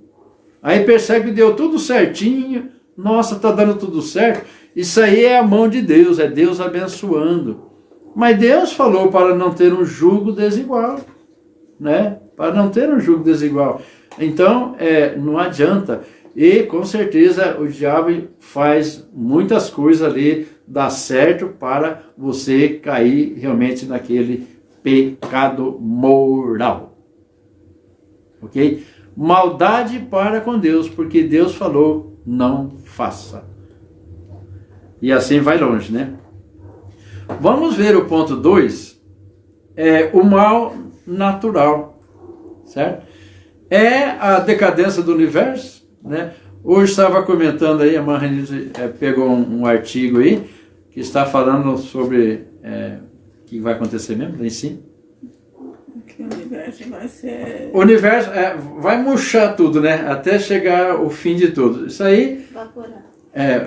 A: Aí percebe que deu tudo certinho, nossa, está dando tudo certo. Isso aí é a mão de Deus, é Deus abençoando. Mas Deus falou para não ter um jugo desigual, né? Para não ter um jugo desigual. Então, não adianta. E com certeza o diabo faz muitas coisas ali dar certo para você cair realmente naquele pecado moral. Ok? Maldade para com Deus, porque Deus falou, não faça. E assim vai longe, né? Vamos ver o ponto 2, o mal natural, certo? É a decadência do universo, né? Hoje estava comentando aí, a Marrenise pegou um artigo aí, que está falando sobre o que vai acontecer mesmo, lá em cima.
C: Que o universo vai ser...
A: O universo vai murchar tudo, né? Até chegar o fim de tudo. Isso aí...
B: Evaporar.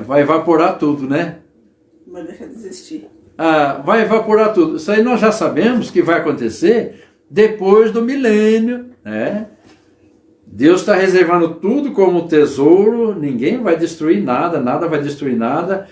A: vai evaporar tudo, né?
C: Vai deixar de existir.
A: Vai evaporar tudo. Isso aí nós já sabemos que vai acontecer depois do milênio, né? Deus está reservando tudo como tesouro, ninguém vai destruir nada, nada vai destruir nada,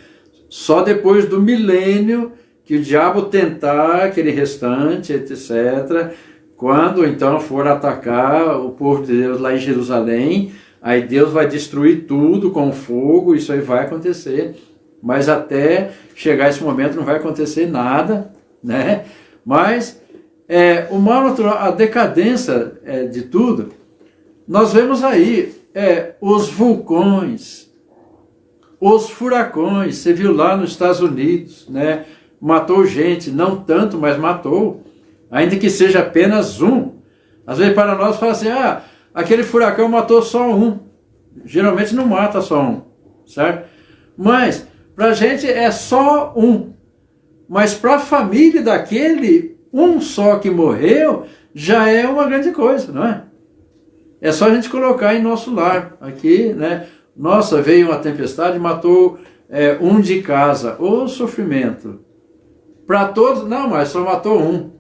A: só depois do milênio que o diabo tentar aquele restante, etc. Quando então for atacar o povo de Deus lá em Jerusalém, aí Deus vai destruir tudo com fogo, isso aí vai acontecer. Mas até chegar esse momento não vai acontecer nada, né? Mas o mal natural, a decadência de tudo, nós vemos aí os vulcões, os furacões. Você viu lá nos Estados Unidos, né? Matou gente, não tanto, mas matou, ainda que seja apenas um. Às vezes para nós fala assim, aquele furacão matou só um. Geralmente não mata só um, certo? Mas para a gente é só um. Mas para a família daquele, um só que morreu, já é uma grande coisa, não é? É só a gente colocar em nosso lar, aqui, né? Nossa, veio uma tempestade e matou um de casa. Ô sofrimento. Para todos, não, mas só matou um.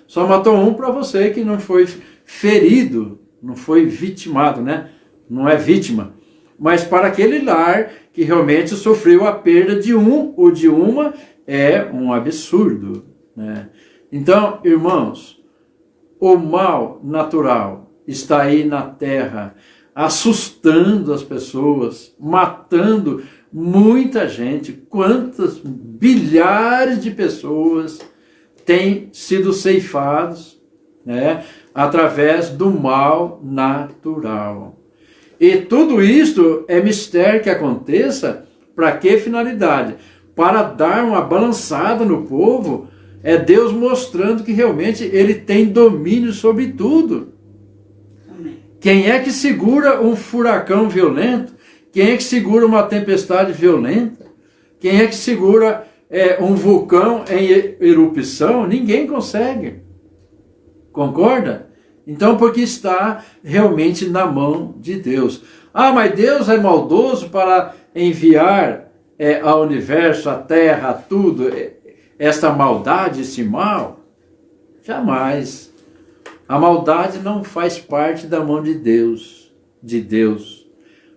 A: Só matou um para você que não foi ferido, não foi vitimado, né? Não é vítima. Mas para aquele lar que realmente sofreu a perda de um ou de uma, é um absurdo, né? Então, irmãos, o mal natural está aí na terra, assustando as pessoas, matando muita gente. Quantas bilhares de pessoas têm sido ceifados, né, através do mal natural. E tudo isto é mistério que aconteça. Para que finalidade? Para dar uma balançada no povo. É Deus mostrando que realmente Ele tem domínio sobre tudo.
C: Amém.
A: Quem é que segura um furacão violento? Quem é que segura uma tempestade violenta? Quem é que segura um vulcão em erupção? Ninguém consegue. Concorda? Então, porque está realmente na mão de Deus. Mas Deus é maldoso para enviar ao universo, à terra, a tudo, esta maldade, esse mal? Jamais. A maldade não faz parte da mão de Deus,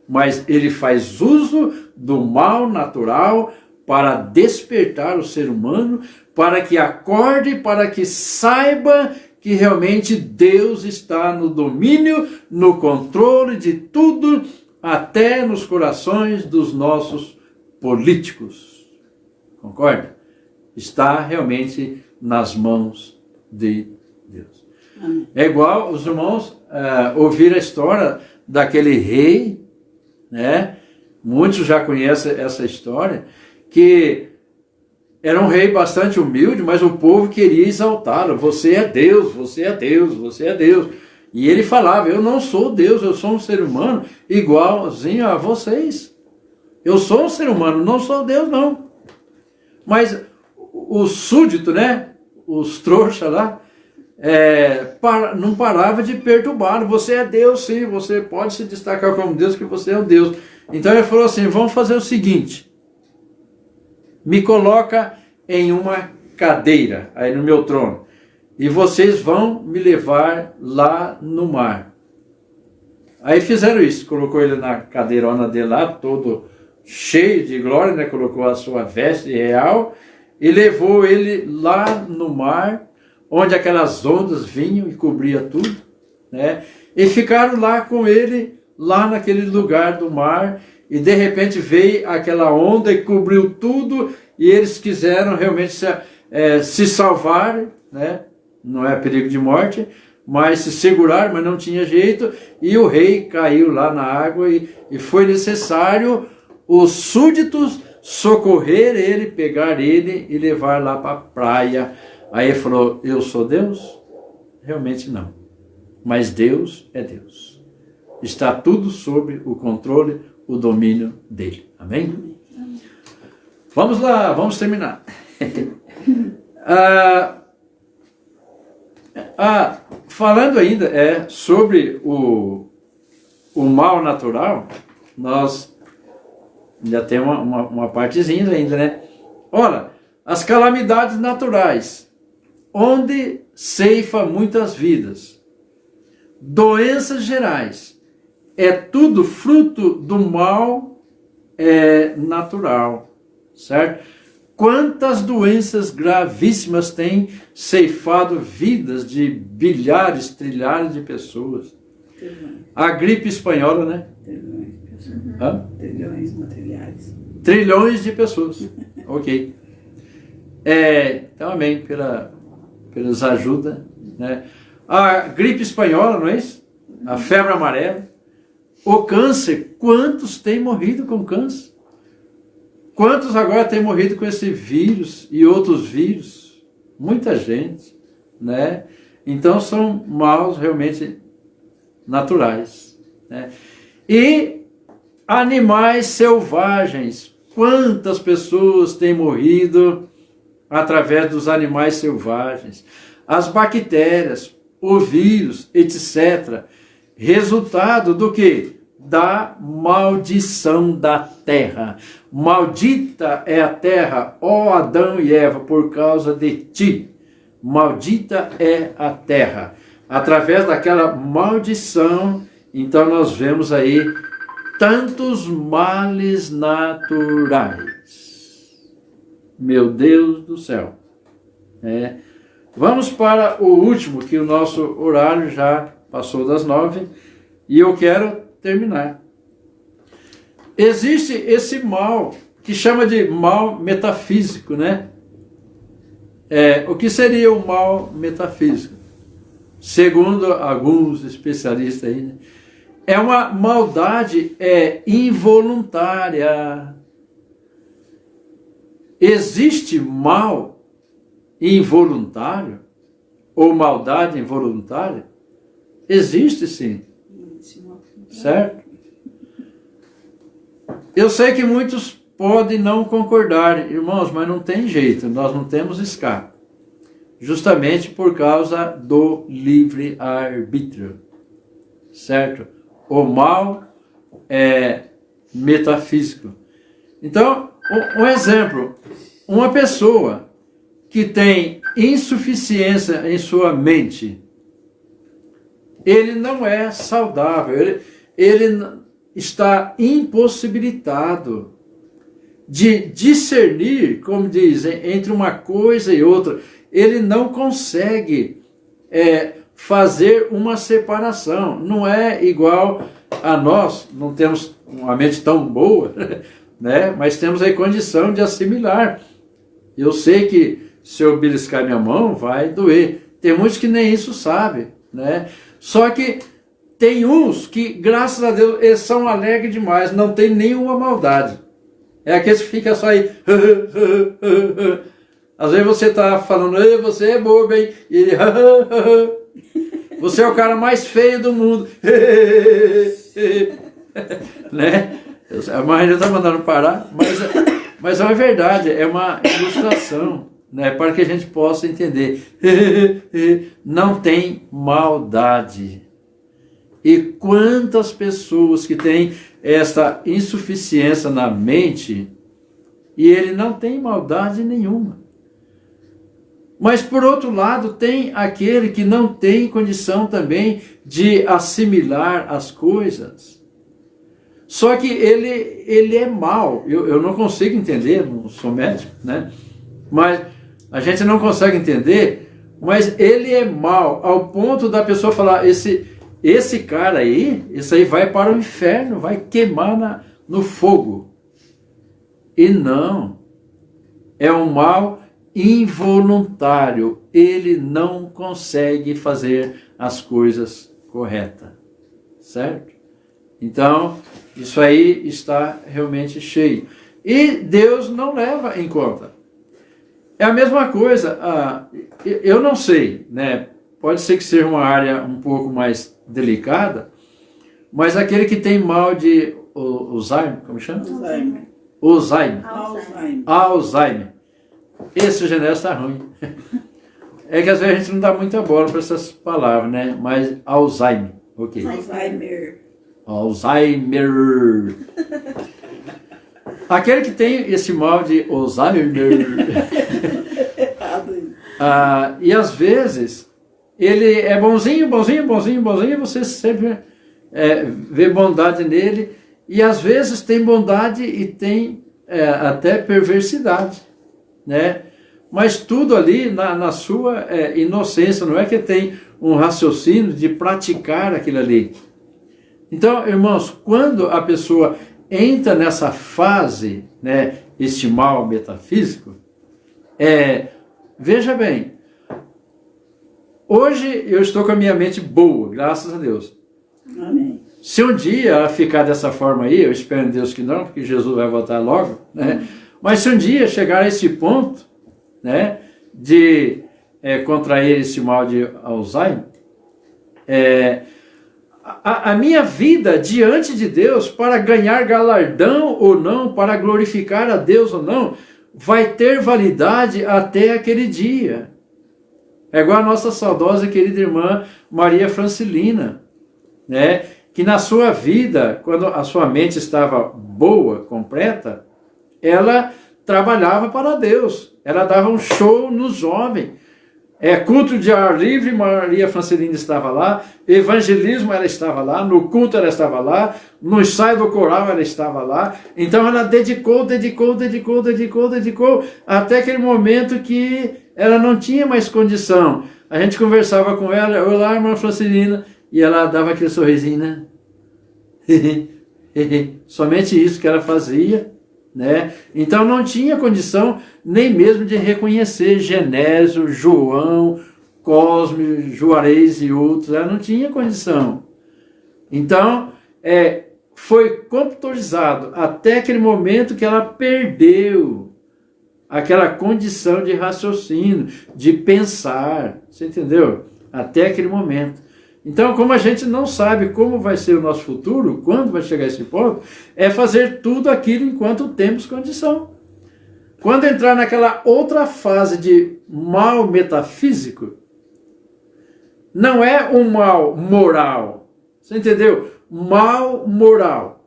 A: mas Ele faz uso do mal natural para despertar o ser humano, para que acorde, para que saiba que realmente Deus está no domínio, no controle de tudo, até nos corações dos nossos políticos. Concorda? Está realmente nas mãos de Deus.
C: Amém.
A: É igual os irmãos ouviram a história daquele rei, né? Muitos já conhecem essa história, que era um rei bastante humilde, mas o povo queria exaltá-lo. Você é Deus, você é Deus, você é Deus. E ele falava, eu não sou Deus, eu sou um ser humano igualzinho a vocês. Eu sou um ser humano, não sou Deus não. Mas o súdito, né, os trouxas lá, não parava de perturbá-lo. Você é Deus, sim, você pode se destacar como Deus, que você é o Deus. Então ele falou assim, vamos fazer o seguinte, me coloca em uma cadeira, aí no meu trono, e vocês vão me levar lá no mar. Aí fizeram isso, colocou ele na cadeirona dele lá, todo cheio de glória, né? Colocou a sua veste real e levou ele lá no mar, onde aquelas ondas vinham e cobria tudo, né? E ficaram lá com ele, lá naquele lugar do mar, e de repente veio aquela onda e cobriu tudo, e eles quiseram realmente se salvar, né? Não é perigo de morte, mas se seguraram, mas não tinha jeito, e o rei caiu lá na água, e foi necessário os súditos socorrer ele, pegar ele e levar lá para a praia. Aí ele falou, eu sou Deus? Realmente não. Mas Deus é Deus. Está tudo sob o controle, o domínio dele. Amém? Vamos lá, vamos terminar. Falando ainda sobre o mal natural, nós ainda tem uma partezinha ainda, né? Olha, as calamidades naturais, onde ceifa muitas vidas, doenças gerais, é tudo fruto do mal natural, certo? Quantas doenças gravíssimas têm ceifado vidas de bilhares, trilhares de pessoas. A gripe espanhola, né?
C: Trilhões, não trilhares.
A: Trilhões de pessoas. Ok. Então, amém, pelas ajudas, né? A gripe espanhola, não é isso? A febre amarela. O câncer. Quantos têm morrido com câncer? Quantos agora têm morrido com esse vírus e outros vírus? Muita gente, né? Então, são maus realmente naturais, né? E animais selvagens. Quantas pessoas têm morrido através dos animais selvagens? As bactérias, o vírus, etc. Resultado do quê? Da maldição da terra. Maldita é a terra, ó Adão e Eva, por causa de ti. Maldita é a terra. Através daquela maldição, então nós vemos aí tantos males naturais. Meu Deus do céu. Vamos para o último, que o nosso horário já passou das 9, e eu quero terminar. Existe esse mal, que chama de mal metafísico, né? O que seria o mal metafísico? Segundo alguns especialistas aí, né? É uma maldade involuntária. Existe mal involuntário? Ou maldade involuntária? Existe sim. Certo? Eu sei que muitos podem não concordar, irmãos, mas não tem jeito, nós não temos escape. Justamente por causa do livre-arbítrio. Certo? O mal é metafísico. Então, um exemplo, uma pessoa que tem insuficiência em sua mente, ele não é saudável, ele está impossibilitado de discernir, como dizem, entre uma coisa e outra. Ele não consegue fazer uma separação. Não é igual a nós, não temos uma mente tão boa, né? Mas temos a condição de assimilar. Eu sei que se eu beliscar minha mão, vai doer. Tem muitos que nem isso sabem, né? Só que tem uns que, graças a Deus, eles são alegres demais, não tem nenhuma maldade. É aqueles que ficam só aí. Às vezes você está falando, você é bobo, hein? E ele, você é o cara mais feio do mundo. Né? A Maria está mandando parar, mas é uma verdade, é uma ilustração, né? Para que a gente possa entender. Não tem maldade. E quantas pessoas que têm essa insuficiência na mente e ele não tem maldade nenhuma. Mas, por outro lado, tem aquele que não tem condição também de assimilar as coisas. Só que ele é mau. Eu não consigo entender, não sou médico, né? Mas a gente não consegue entender, mas ele é mau ao ponto da pessoa falar, esse cara aí, esse aí vai para o inferno, vai queimar no fogo. E não, é um mal involuntário, ele não consegue fazer as coisas corretas, certo? Então, isso aí está realmente cheio. E Deus não leva em conta. É a mesma coisa, eu não sei, né? Pode ser que seja uma área um pouco mais delicada, mas aquele que tem mal de Alzheimer, como chama? Alzheimer. Esse genérico está ruim. É que às vezes a gente não dá muita bola para essas palavras, né? Mas Alzheimer, ok. Alzheimer. Aquele que tem esse mal de Alzheimer, e às vezes ele é bonzinho, e você sempre vê bondade nele, e às vezes tem bondade e tem até perversidade, né? Mas tudo ali na sua inocência, não é que tem um raciocínio de praticar aquilo ali. Então, irmãos, quando a pessoa entra nessa fase, né, este mal metafísico, veja bem, hoje eu estou com a minha mente boa, graças a Deus.
C: Amém.
A: Se um dia ela ficar dessa forma aí, eu espero em Deus que não, porque Jesus vai voltar logo, né? Mas se um dia chegar a esse ponto, né, de contrair esse mal de Alzheimer, a minha vida diante de Deus, para ganhar galardão ou não, para glorificar a Deus ou não, vai ter validade até aquele dia. É igual a nossa saudosa e querida irmã Maria Francilina, né? Que na sua vida, quando a sua mente estava boa, completa, ela trabalhava para Deus. Ela dava um show nos homens. Culto de ar livre, Maria Francilina estava lá. Evangelismo, ela estava lá. No culto, ela estava lá. No ensaio do coral, ela estava lá. Então, ela dedicou, até aquele momento que ela não tinha mais condição. A gente conversava com ela, olá, irmã Francilina, e ela dava aquele sorrisinho, né? Somente isso que ela fazia, né? Então não tinha condição nem mesmo de reconhecer Genésio, João, Cosme, Juarez e outros. Ela não tinha condição. Então foi computadorizado até aquele momento que ela perdeu aquela condição de raciocínio, de pensar. Você entendeu? Até aquele momento. Então, como a gente não sabe como vai ser o nosso futuro, quando vai chegar esse ponto, é fazer tudo aquilo enquanto temos condição. Quando entrar naquela outra fase de mal metafísico, não é um mal moral. Você entendeu? Mal moral.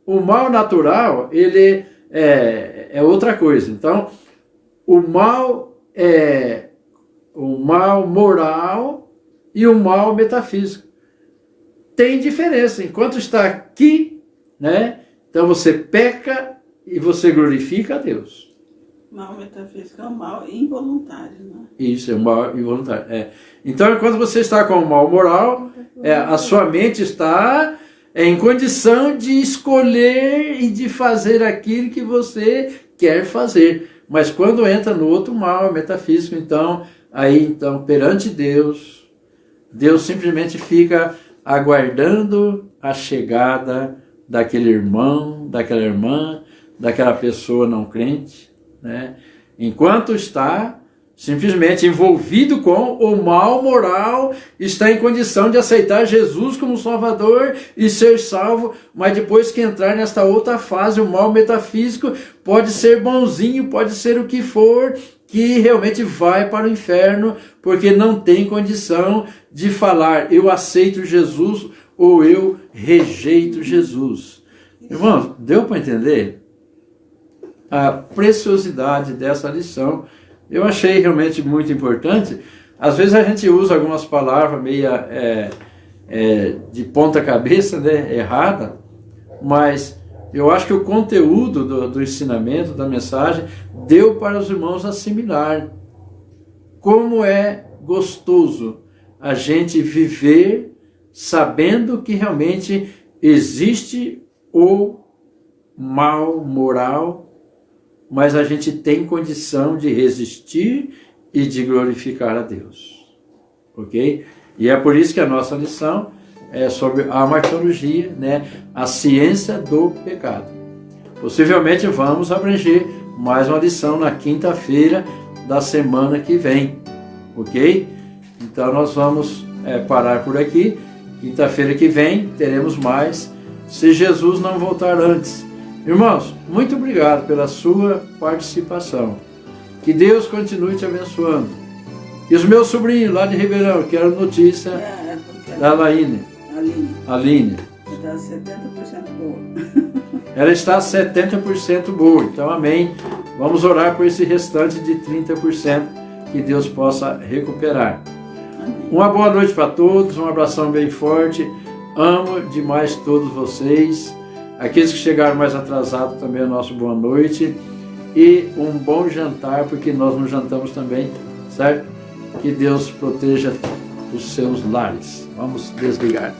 A: O mal natural, ele é outra coisa. Então, o mal moral e o mal metafísico. Tem diferença. Enquanto está aqui, né? Então você peca e você glorifica a Deus.
C: Mal metafísico é um mal involuntário, né?
A: Isso, é um mal involuntário. Então, enquanto você está com o mal moral, a sua mente está em condição de escolher e de fazer aquilo que você quer fazer. Mas quando entra no outro mal metafísico, então, perante Deus, Deus simplesmente fica aguardando a chegada daquele irmão, daquela irmã, daquela pessoa não crente, né? Enquanto está simplesmente envolvido com o mal moral, está em condição de aceitar Jesus como Salvador e ser salvo, mas depois que entrar nesta outra fase, o mal metafísico, pode ser bonzinho, pode ser o que for, que realmente vai para o inferno, porque não tem condição de falar, eu aceito Jesus ou eu rejeito Jesus. Irmãos, deu para entender a preciosidade dessa lição? eu achei realmente muito importante. Às vezes a gente usa algumas palavras meio de ponta cabeça, né, errada, mas eu acho que o conteúdo do ensinamento, da mensagem, deu para os irmãos assimilar. Como é gostoso a gente viver sabendo que realmente existe o mal moral, mas a gente tem condição de resistir e de glorificar a Deus. Ok? E é por isso que a nossa lição é sobre a martirologia, né? A ciência do pecado. Possivelmente vamos abranger mais uma lição na quinta-feira da semana que vem. Ok? Então nós vamos parar por aqui. Quinta-feira que vem teremos mais, se Jesus não voltar antes. Irmãos, muito obrigado pela sua participação. Que Deus continue te abençoando. E os meus sobrinhos lá de Ribeirão, quero notícia da Aline.
C: Está 70% boa.
A: Ela está 70% boa, então amém. Vamos orar por esse restante de 30% que Deus possa recuperar. Amém. Uma boa noite para todos, um abração bem forte. Amo demais todos vocês. Aqueles que chegaram mais atrasados também, a nossa boa noite. E um bom jantar, porque nós não jantamos também, certo? Que Deus proteja os seus lares. Vamos desligar.